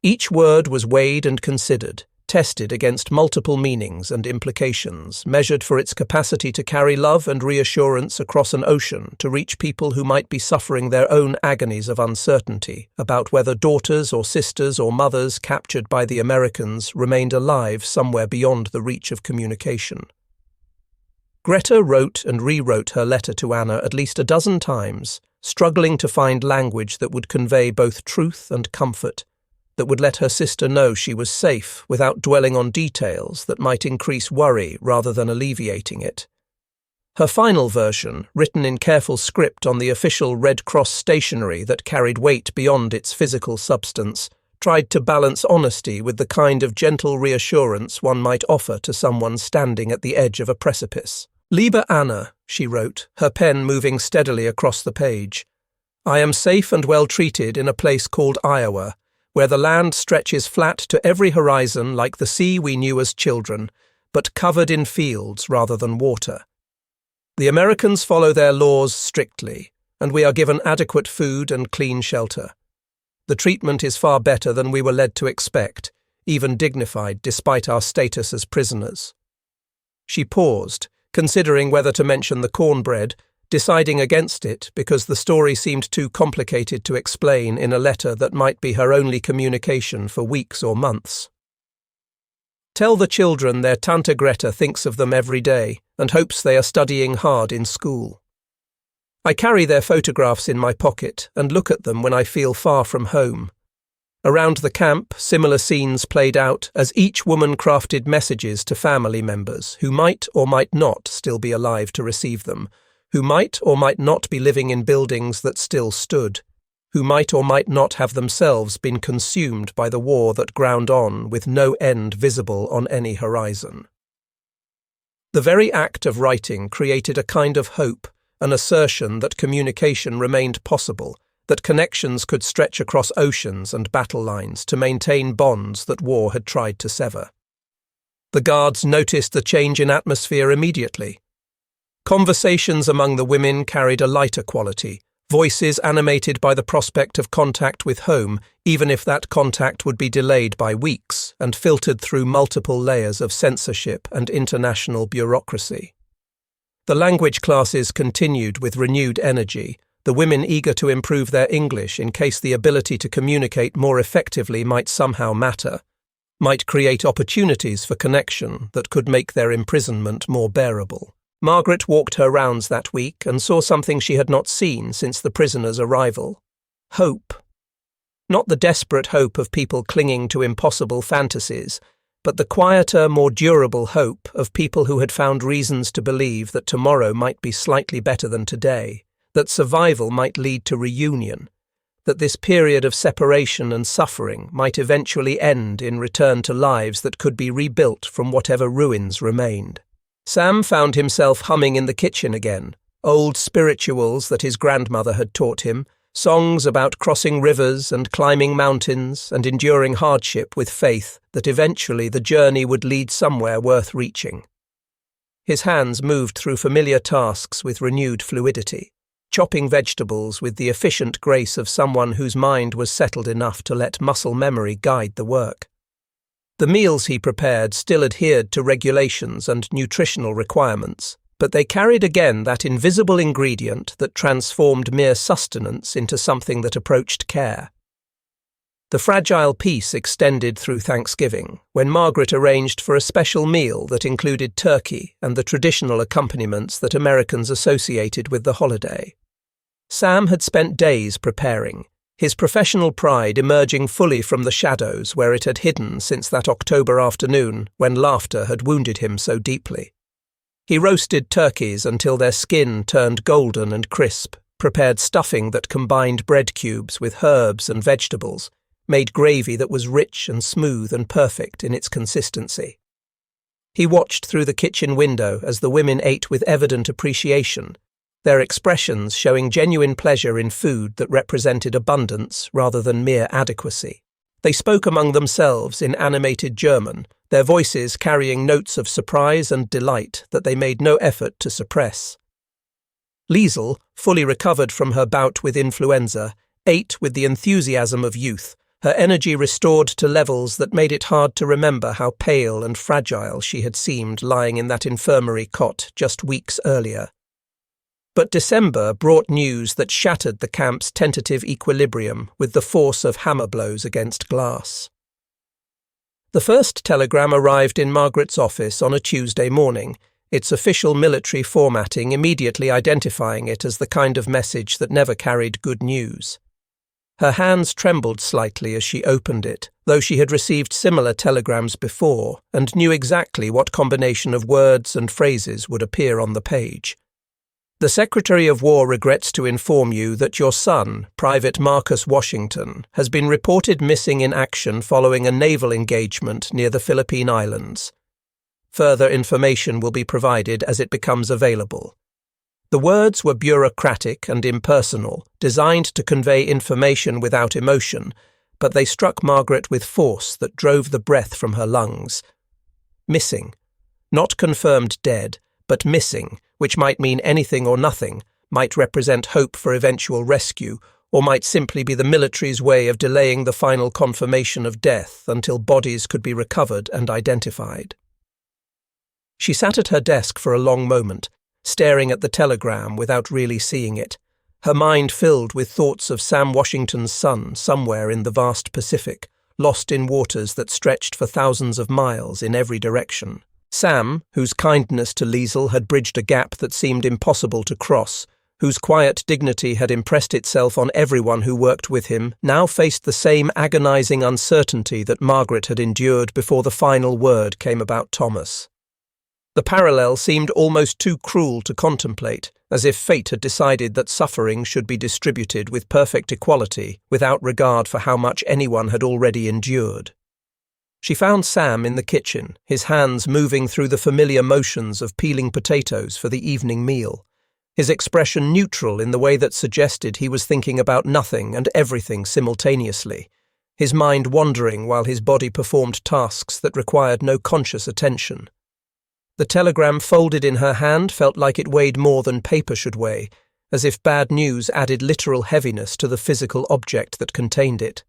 Each word was weighed and considered, tested against multiple meanings and implications, measured for its capacity to carry love and reassurance across an ocean to reach people who might be suffering their own agonies of uncertainty about whether daughters or sisters or mothers captured by the Americans remained alive somewhere beyond the reach of communication. Greta wrote and rewrote her letter to Anna at least a dozen times, struggling to find language that would convey both truth and comfort, that would let her sister know she was safe without dwelling on details that might increase worry rather than alleviating it. Her final version, written in careful script on the official Red Cross stationery that carried weight beyond its physical substance, tried to balance honesty with the kind of gentle reassurance one might offer to someone standing at the edge of a precipice. Liebe Anna, she wrote, her pen moving steadily across the page. I am safe and well treated in a place called Iowa, where the land stretches flat to every horizon like the sea we knew as children, but covered in fields rather than water. The Americans follow their laws strictly, and we are given adequate food and clean shelter. The treatment is far better than we were led to expect, even dignified despite our status as prisoners. She paused, considering whether to mention the cornbread, deciding against it because the story seemed too complicated to explain in a letter that might be her only communication for weeks or months. Tell the children their Tante Greta thinks of them every day and hopes they are studying hard in school. I carry their photographs in my pocket and look at them when I feel far from home. Around the camp, similar scenes played out as each woman crafted messages to family members who might or might not still be alive to receive them, who might or might not be living in buildings that still stood, who might or might not have themselves been consumed by the war that ground on with no end visible on any horizon. The very act of writing created a kind of hope, an assertion that communication remained possible, that connections could stretch across oceans and battle lines to maintain bonds that war had tried to sever. The guards noticed the change in atmosphere immediately. Conversations among the women carried a lighter quality, voices animated by the prospect of contact with home, even if that contact would be delayed by weeks and filtered through multiple layers of censorship and international bureaucracy. The language classes continued with renewed energy, the women eager to improve their English in case the ability to communicate more effectively might somehow matter, might create opportunities for connection that could make their imprisonment more bearable. Margaret walked her rounds that week and saw something she had not seen since the prisoner's arrival. Hope. Not the desperate hope of people clinging to impossible fantasies, but the quieter, more durable hope of people who had found reasons to believe that tomorrow might be slightly better than today, that survival might lead to reunion, that this period of separation and suffering might eventually end in return to lives that could be rebuilt from whatever ruins remained. Sam found himself humming in the kitchen again, old spirituals that his grandmother had taught him, songs about crossing rivers and climbing mountains and enduring hardship with faith that eventually the journey would lead somewhere worth reaching. His hands moved through familiar tasks with renewed fluidity, chopping vegetables with the efficient grace of someone whose mind was settled enough to let muscle memory guide the work. The meals he prepared still adhered to regulations and nutritional requirements, but they carried again that invisible ingredient that transformed mere sustenance into something that approached care. The fragile peace extended through Thanksgiving, when Margaret arranged for a special meal that included turkey and the traditional accompaniments that Americans associated with the holiday. Sam had spent days preparing, his professional pride emerging fully from the shadows where it had hidden since that October afternoon when laughter had wounded him so deeply. He roasted turkeys until their skin turned golden and crisp, prepared stuffing that combined bread cubes with herbs and vegetables, made gravy that was rich and smooth and perfect in its consistency. He watched through the kitchen window as the women ate with evident appreciation, their expressions showing genuine pleasure in food that represented abundance rather than mere adequacy. They spoke among themselves in animated German, their voices carrying notes of surprise and delight that they made no effort to suppress. Liesel, fully recovered from her bout with influenza, ate with the enthusiasm of youth, her energy restored to levels that made it hard to remember how pale and fragile she had seemed lying in that infirmary cot just weeks earlier. But December brought news that shattered the camp's tentative equilibrium with the force of hammer blows against glass. The first telegram arrived in Margaret's office on a Tuesday morning, its official military formatting immediately identifying it as the kind of message that never carried good news. Her hands trembled slightly as she opened it, though she had received similar telegrams before and knew exactly what combination of words and phrases would appear on the page. The Secretary of War regrets to inform you that your son, Private Marcus Washington, has been reported missing in action following a naval engagement near the Philippine Islands. Further information will be provided as it becomes available. The words were bureaucratic and impersonal, designed to convey information without emotion, but they struck Margaret with force that drove the breath from her lungs. Missing. Not confirmed dead, but missing, which might mean anything or nothing, might represent hope for eventual rescue, or might simply be the military's way of delaying the final confirmation of death until bodies could be recovered and identified. She sat at her desk for a long moment, staring at the telegram without really seeing it, her mind filled with thoughts of Sam Washington's son somewhere in the vast Pacific, lost in waters that stretched for thousands of miles in every direction. Sam, whose kindness to Liesl had bridged a gap that seemed impossible to cross, whose quiet dignity had impressed itself on everyone who worked with him, now faced the same agonizing uncertainty that Margaret had endured before the final word came about Thomas. The parallel seemed almost too cruel to contemplate, as if fate had decided that suffering should be distributed with perfect equality, without regard for how much anyone had already endured. She found Sam in the kitchen, his hands moving through the familiar motions of peeling potatoes for the evening meal, his expression neutral in the way that suggested he was thinking about nothing and everything simultaneously, his mind wandering while his body performed tasks that required no conscious attention. The telegram folded in her hand felt like it weighed more than paper should weigh, as if bad news added literal heaviness to the physical object that contained it.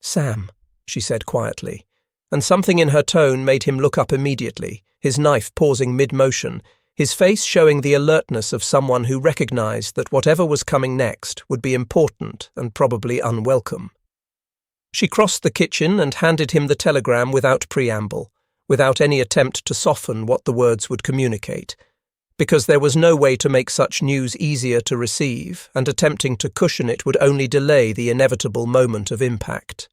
"Sam," she said quietly, and something in her tone made him look up immediately, his knife pausing mid-motion, his face showing the alertness of someone who recognized that whatever was coming next would be important and probably unwelcome. She crossed the kitchen and handed him the telegram without preamble, without any attempt to soften what the words would communicate, because there was no way to make such news easier to receive, and attempting to cushion it would only delay the inevitable moment of impact.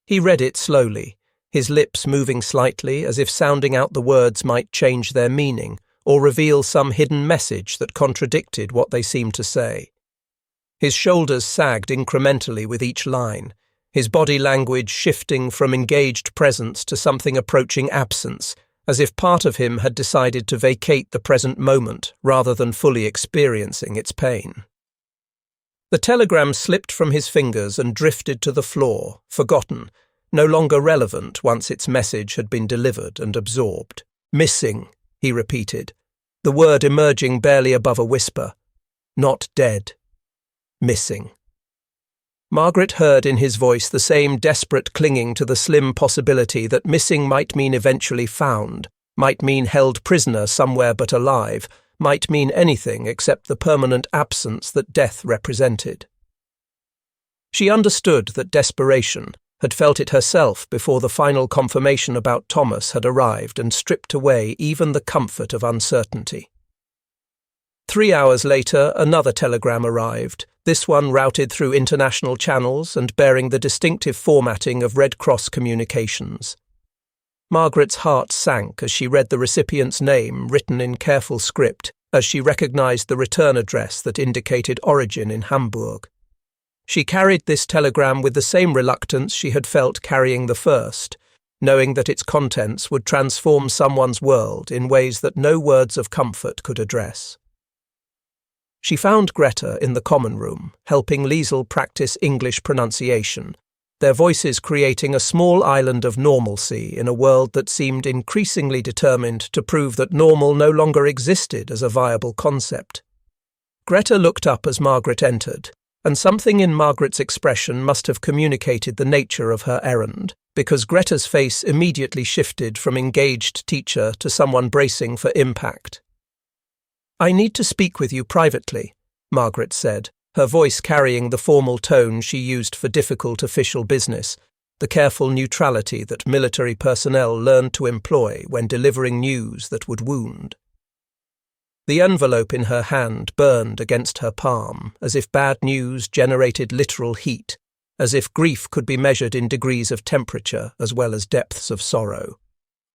He read it slowly, his lips moving slightly as if sounding out the words might change their meaning or reveal some hidden message that contradicted what they seemed to say. His shoulders sagged incrementally with each line, his body language shifting from engaged presence to something approaching absence, as if part of him had decided to vacate the present moment rather than fully experiencing its pain. The telegram slipped from his fingers and drifted to the floor, forgotten, no longer relevant once its message had been delivered and absorbed. "Missing," he repeated, the word emerging barely above a whisper. "Not dead. Missing." Margaret heard in his voice the same desperate clinging to the slim possibility that missing might mean eventually found, might mean held prisoner somewhere but alive, might mean anything except the permanent absence that death represented. She understood that desperation, had felt it herself before the final confirmation about Thomas had arrived and stripped away even the comfort of uncertainty. 3 hours later, another telegram arrived, this one routed through international channels and bearing the distinctive formatting of Red Cross communications. Margaret's heart sank as she read the recipient's name written in careful script, as she recognized the return address that indicated origin in Hamburg. She carried this telegram with the same reluctance she had felt carrying the first, knowing that its contents would transform someone's world in ways that no words of comfort could address. She found Greta in the common room, helping Liesl practice English pronunciation, their voices creating a small island of normalcy in a world that seemed increasingly determined to prove that normal no longer existed as a viable concept. Greta looked up as Margaret entered, and something in Margaret's expression must have communicated the nature of her errand, because Greta's face immediately shifted from engaged teacher to someone bracing for impact. "I need to speak with you privately," Margaret said, her voice carrying the formal tone she used for difficult official business, the careful neutrality that military personnel learned to employ when delivering news that would wound. The envelope in her hand burned against her palm, as if bad news generated literal heat, as if grief could be measured in degrees of temperature as well as depths of sorrow.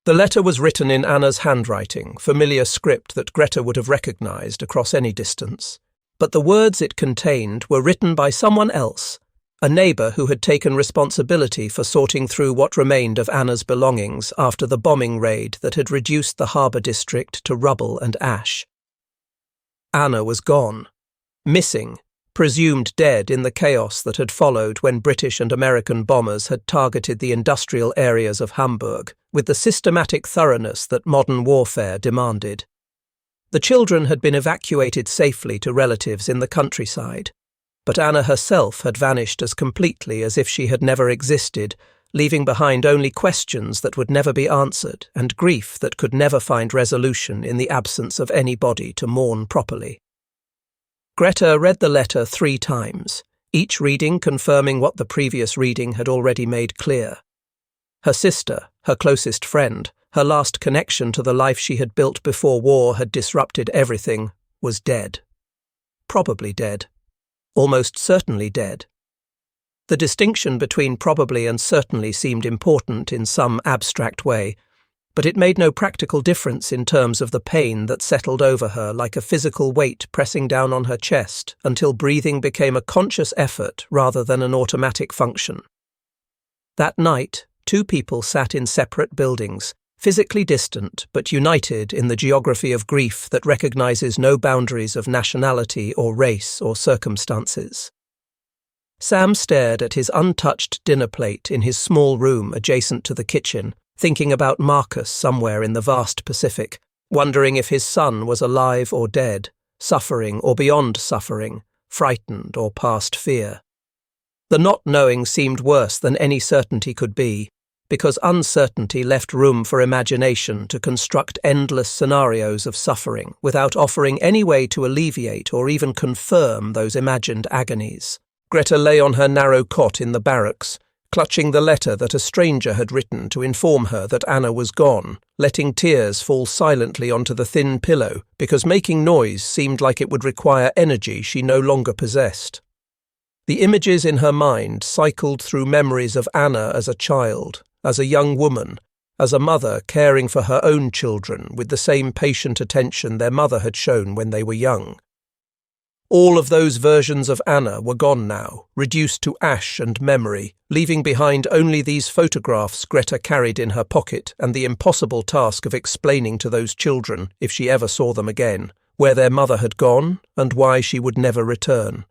The letter was written in Anna's handwriting, familiar script that Greta would have recognized across any distance. But the words it contained were written by someone else, a neighbour who had taken responsibility for sorting through what remained of Anna's belongings after the bombing raid that had reduced the harbour district to rubble and ash. Anna was gone, missing, presumed dead in the chaos that had followed when British and American bombers had targeted the industrial areas of Hamburg with the systematic thoroughness that modern warfare demanded. The children had been evacuated safely to relatives in the countryside, but Anna herself had vanished as completely as if she had never existed, leaving behind only questions that would never be answered and grief that could never find resolution in the absence of anybody to mourn properly. Greta read the letter 3 times, each reading confirming what the previous reading had already made clear. Her sister, her closest friend, her last connection to the life she had built before war had disrupted everything, was dead. Probably dead. Almost certainly dead. The distinction between probably and certainly seemed important in some abstract way, but it made no practical difference in terms of the pain that settled over her like a physical weight pressing down on her chest until breathing became a conscious effort rather than an automatic function. That night, 2 people sat in separate buildings, physically distant but united in the geography of grief that recognizes no boundaries of nationality or race or circumstances. Sam stared at his untouched dinner plate in his small room adjacent to the kitchen, thinking about Marcus somewhere in the vast Pacific, wondering if his son was alive or dead, suffering or beyond suffering, frightened or past fear. The not knowing seemed worse than any certainty could be, because uncertainty left room for imagination to construct endless scenarios of suffering without offering any way to alleviate or even confirm those imagined agonies. Greta lay on her narrow cot in the barracks, clutching the letter that a stranger had written to inform her that Anna was gone, letting tears fall silently onto the thin pillow because making noise seemed like it would require energy she no longer possessed. The images in her mind cycled through memories of Anna as a child, as a young woman, as a mother caring for her own children with the same patient attention their mother had shown when they were young. All of those versions of Anna were gone now, reduced to ash and memory, leaving behind only these photographs Greta carried in her pocket and the impossible task of explaining to those children, if she ever saw them again, where their mother had gone and why she would never return.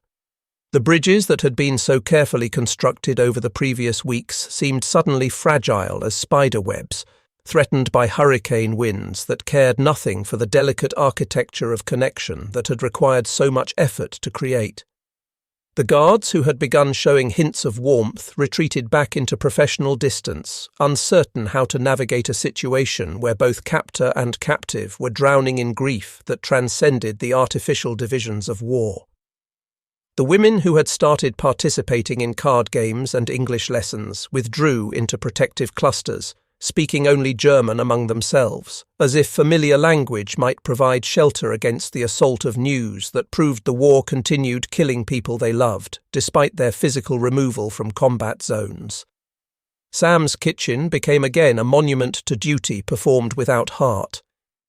The bridges that had been so carefully constructed over the previous weeks seemed suddenly fragile as spider webs, threatened by hurricane winds that cared nothing for the delicate architecture of connection that had required so much effort to create. The guards who had begun showing hints of warmth retreated back into professional distance, uncertain how to navigate a situation where both captor and captive were drowning in grief that transcended the artificial divisions of war. The women who had started participating in card games and English lessons withdrew into protective clusters, speaking only German among themselves, as if familiar language might provide shelter against the assault of news that proved the war continued killing people they loved, despite their physical removal from combat zones. Sam's kitchen became again a monument to duty performed without heart.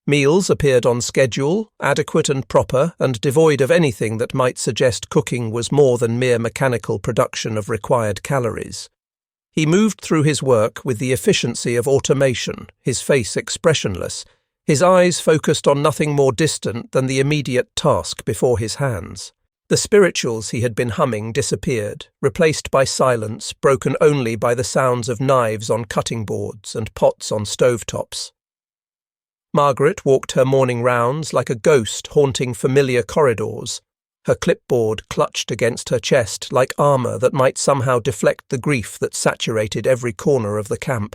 Meals appeared on schedule, adequate and proper, and devoid of anything that might suggest cooking was more than mere mechanical production of required calories. He moved through his work with the efficiency of automation, his face expressionless, his eyes focused on nothing more distant than the immediate task before his hands. The spirituals he had been humming disappeared, replaced by silence broken only by the sounds of knives on cutting boards and pots on stovetops. Margaret walked her morning rounds like a ghost haunting familiar corridors, her clipboard clutched against her chest like armour that might somehow deflect the grief that saturated every corner of the camp.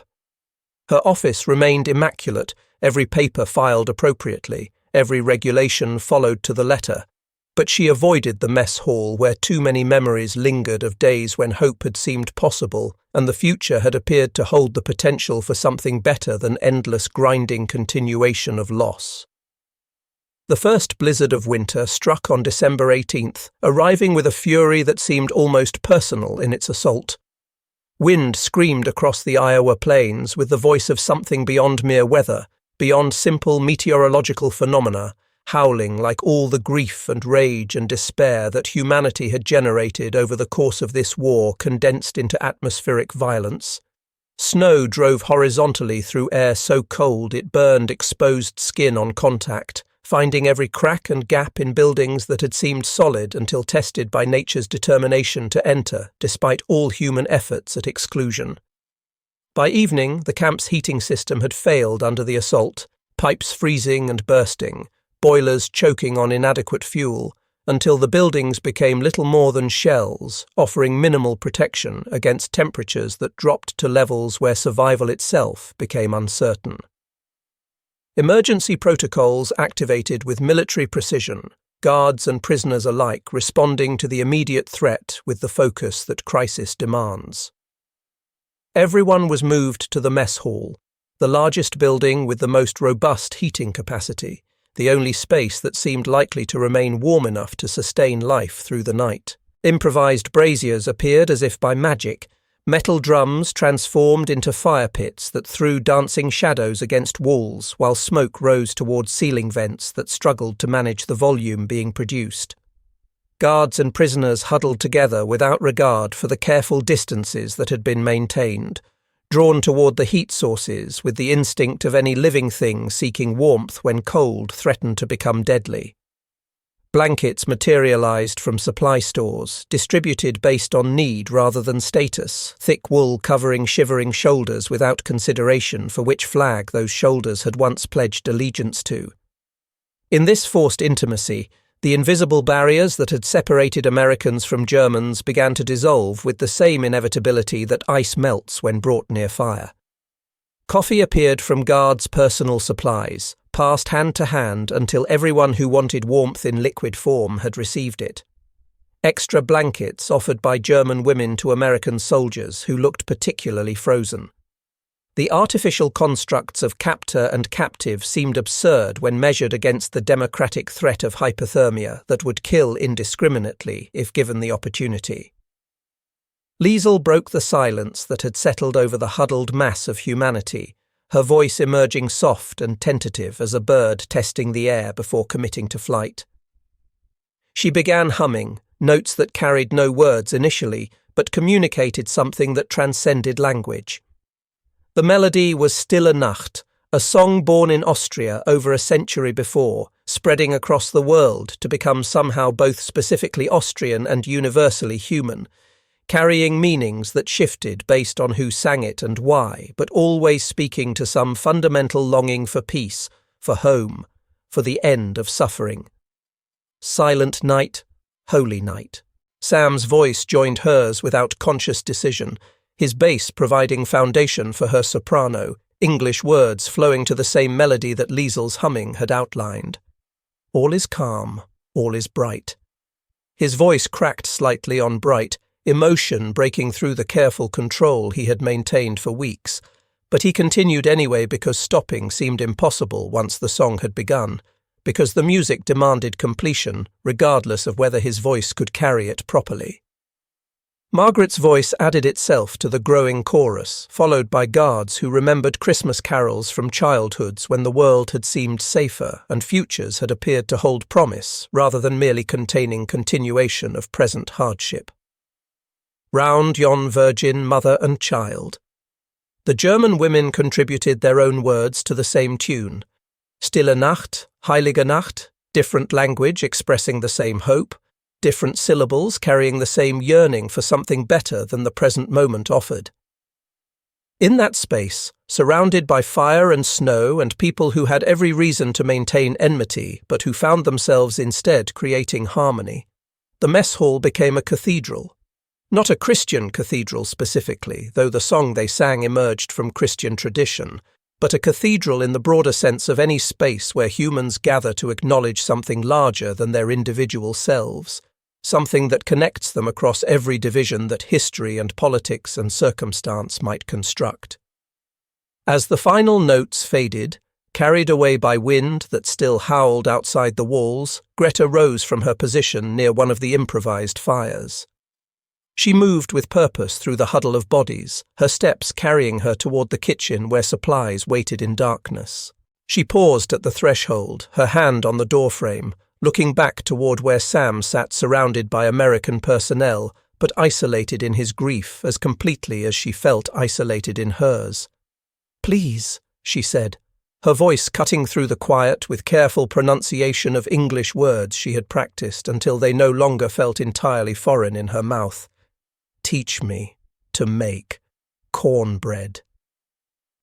Her office remained immaculate, every paper filed appropriately, every regulation followed to the letter, but she avoided the mess hall where too many memories lingered of days when hope had seemed possible and the future had appeared to hold the potential for something better than endless grinding continuation of loss. The first blizzard of winter struck on December 18th, arriving with a fury that seemed almost personal in its assault. Wind screamed across the Iowa plains with the voice of something beyond mere weather, beyond simple meteorological phenomena, howling like all the grief and rage and despair that humanity had generated over the course of this war condensed into atmospheric violence. Snow drove horizontally through air so cold it burned exposed skin on contact, finding every crack and gap in buildings that had seemed solid until tested by nature's determination to enter, despite all human efforts at exclusion. By evening, the camp's heating system had failed under the assault, pipes freezing and bursting, boilers choking on inadequate fuel, until the buildings became little more than shells, offering minimal protection against temperatures that dropped to levels where survival itself became uncertain. Emergency protocols activated with military precision, guards and prisoners alike responding to the immediate threat with the focus that crisis demands. Everyone was moved to the mess hall, the largest building with the most robust heating capacity, the only space that seemed likely to remain warm enough to sustain life through the night. Improvised braziers appeared as if by magic, metal drums transformed into fire pits that threw dancing shadows against walls while smoke rose towards ceiling vents that struggled to manage the volume being produced. Guards and prisoners huddled together without regard for the careful distances that had been maintained, drawn toward the heat sources with the instinct of any living thing seeking warmth when cold threatened to become deadly. Blankets materialized from supply stores, distributed based on need rather than status, thick wool covering shivering shoulders without consideration for which flag those shoulders had once pledged allegiance to. In this forced intimacy, the invisible barriers that had separated Americans from Germans began to dissolve with the same inevitability that ice melts when brought near fire. Coffee appeared from guards' personal supplies, passed hand to hand until everyone who wanted warmth in liquid form had received it. Extra blankets offered by German women to American soldiers who looked particularly frozen. The artificial constructs of captor and captive seemed absurd when measured against the democratic threat of hypothermia that would kill indiscriminately if given the opportunity. Liesl broke the silence that had settled over the huddled mass of humanity, her voice emerging soft and tentative as a bird testing the air before committing to flight. She began humming, notes that carried no words initially, but communicated something that transcended language. The melody was Stille Nacht, a song born in Austria over a century before, spreading across the world to become somehow both specifically Austrian and universally human, carrying meanings that shifted based on who sang it and why, but always speaking to some fundamental longing for peace, for home, for the end of suffering. Silent night, holy night. Sam's voice joined hers without conscious decision, his bass providing foundation for her soprano, English words flowing to the same melody that Liesl's humming had outlined. All is calm, all is bright. His voice cracked slightly on bright, emotion breaking through the careful control he had maintained for weeks, but he continued anyway because stopping seemed impossible once the song had begun, because the music demanded completion, regardless of whether his voice could carry it properly. Margaret's voice added itself to the growing chorus, followed by guards who remembered Christmas carols from childhoods when the world had seemed safer and futures had appeared to hold promise rather than merely containing continuation of present hardship. Round yon Virgin Mother and Child. The German women contributed their own words to the same tune. Stille Nacht, Heilige Nacht, different language expressing the same hope, different syllables carrying the same yearning for something better than the present moment offered. In that space, surrounded by fire and snow and people who had every reason to maintain enmity but who found themselves instead creating harmony, the mess hall became a cathedral. Not a Christian cathedral specifically, though the song they sang emerged from Christian tradition, but a cathedral in the broader sense of any space where humans gather to acknowledge something larger than their individual selves, something that connects them across every division that history and politics and circumstance might construct. As the final notes faded, carried away by wind that still howled outside the walls, Greta rose from her position near one of the improvised fires. She moved with purpose through the huddle of bodies, her steps carrying her toward the kitchen where supplies waited in darkness. She paused at the threshold, her hand on the doorframe, looking back toward where Sam sat surrounded by American personnel, but isolated in his grief as completely as she felt isolated in hers. "Please," she said, her voice cutting through the quiet with careful pronunciation of English words she had practiced until they no longer felt entirely foreign in her mouth. "Teach me to make cornbread."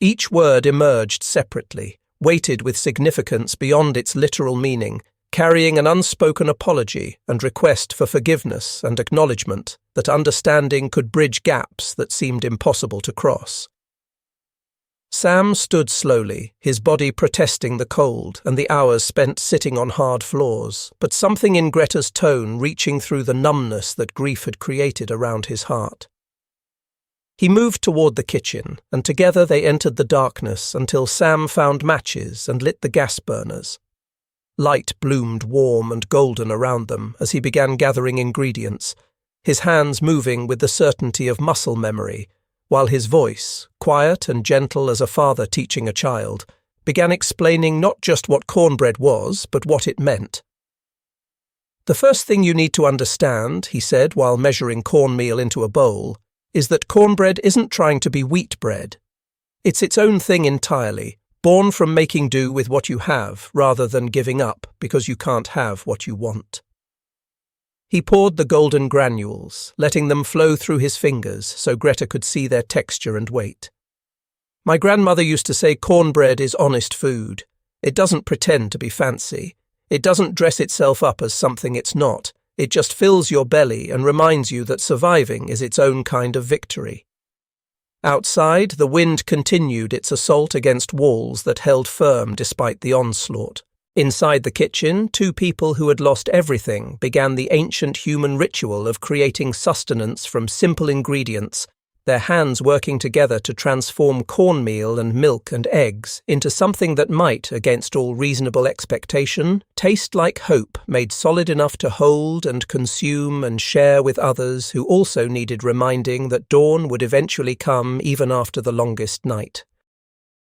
Each word emerged separately, weighted with significance beyond its literal meaning, carrying an unspoken apology and request for forgiveness and acknowledgement that understanding could bridge gaps that seemed impossible to cross. Sam stood slowly, his body protesting the cold and the hours spent sitting on hard floors, but something in Greta's tone reaching through the numbness that grief had created around his heart. He moved toward the kitchen, and together they entered the darkness until Sam found matches and lit the gas burners. Light bloomed warm and golden around them as he began gathering ingredients, his hands moving with the certainty of muscle memory, while his voice, quiet and gentle as a father teaching a child, began explaining not just what cornbread was, but what it meant. "The first thing you need to understand," he said while measuring cornmeal into a bowl, "is that cornbread isn't trying to be wheat bread. It's its own thing entirely, born from making do with what you have rather than giving up because you can't have what you want." He poured the golden granules, letting them flow through his fingers so Greta could see their texture and weight. "My grandmother used to say cornbread is honest food. It doesn't pretend to be fancy. It doesn't dress itself up as something it's not. It just fills your belly and reminds you that surviving is its own kind of victory." Outside, the wind continued its assault against walls that held firm despite the onslaught. Inside the kitchen, two people who had lost everything began the ancient human ritual of creating sustenance from simple ingredients, their hands working together to transform cornmeal and milk and eggs into something that might, against all reasonable expectation, taste like hope made solid enough to hold and consume and share with others who also needed reminding that dawn would eventually come even after the longest night.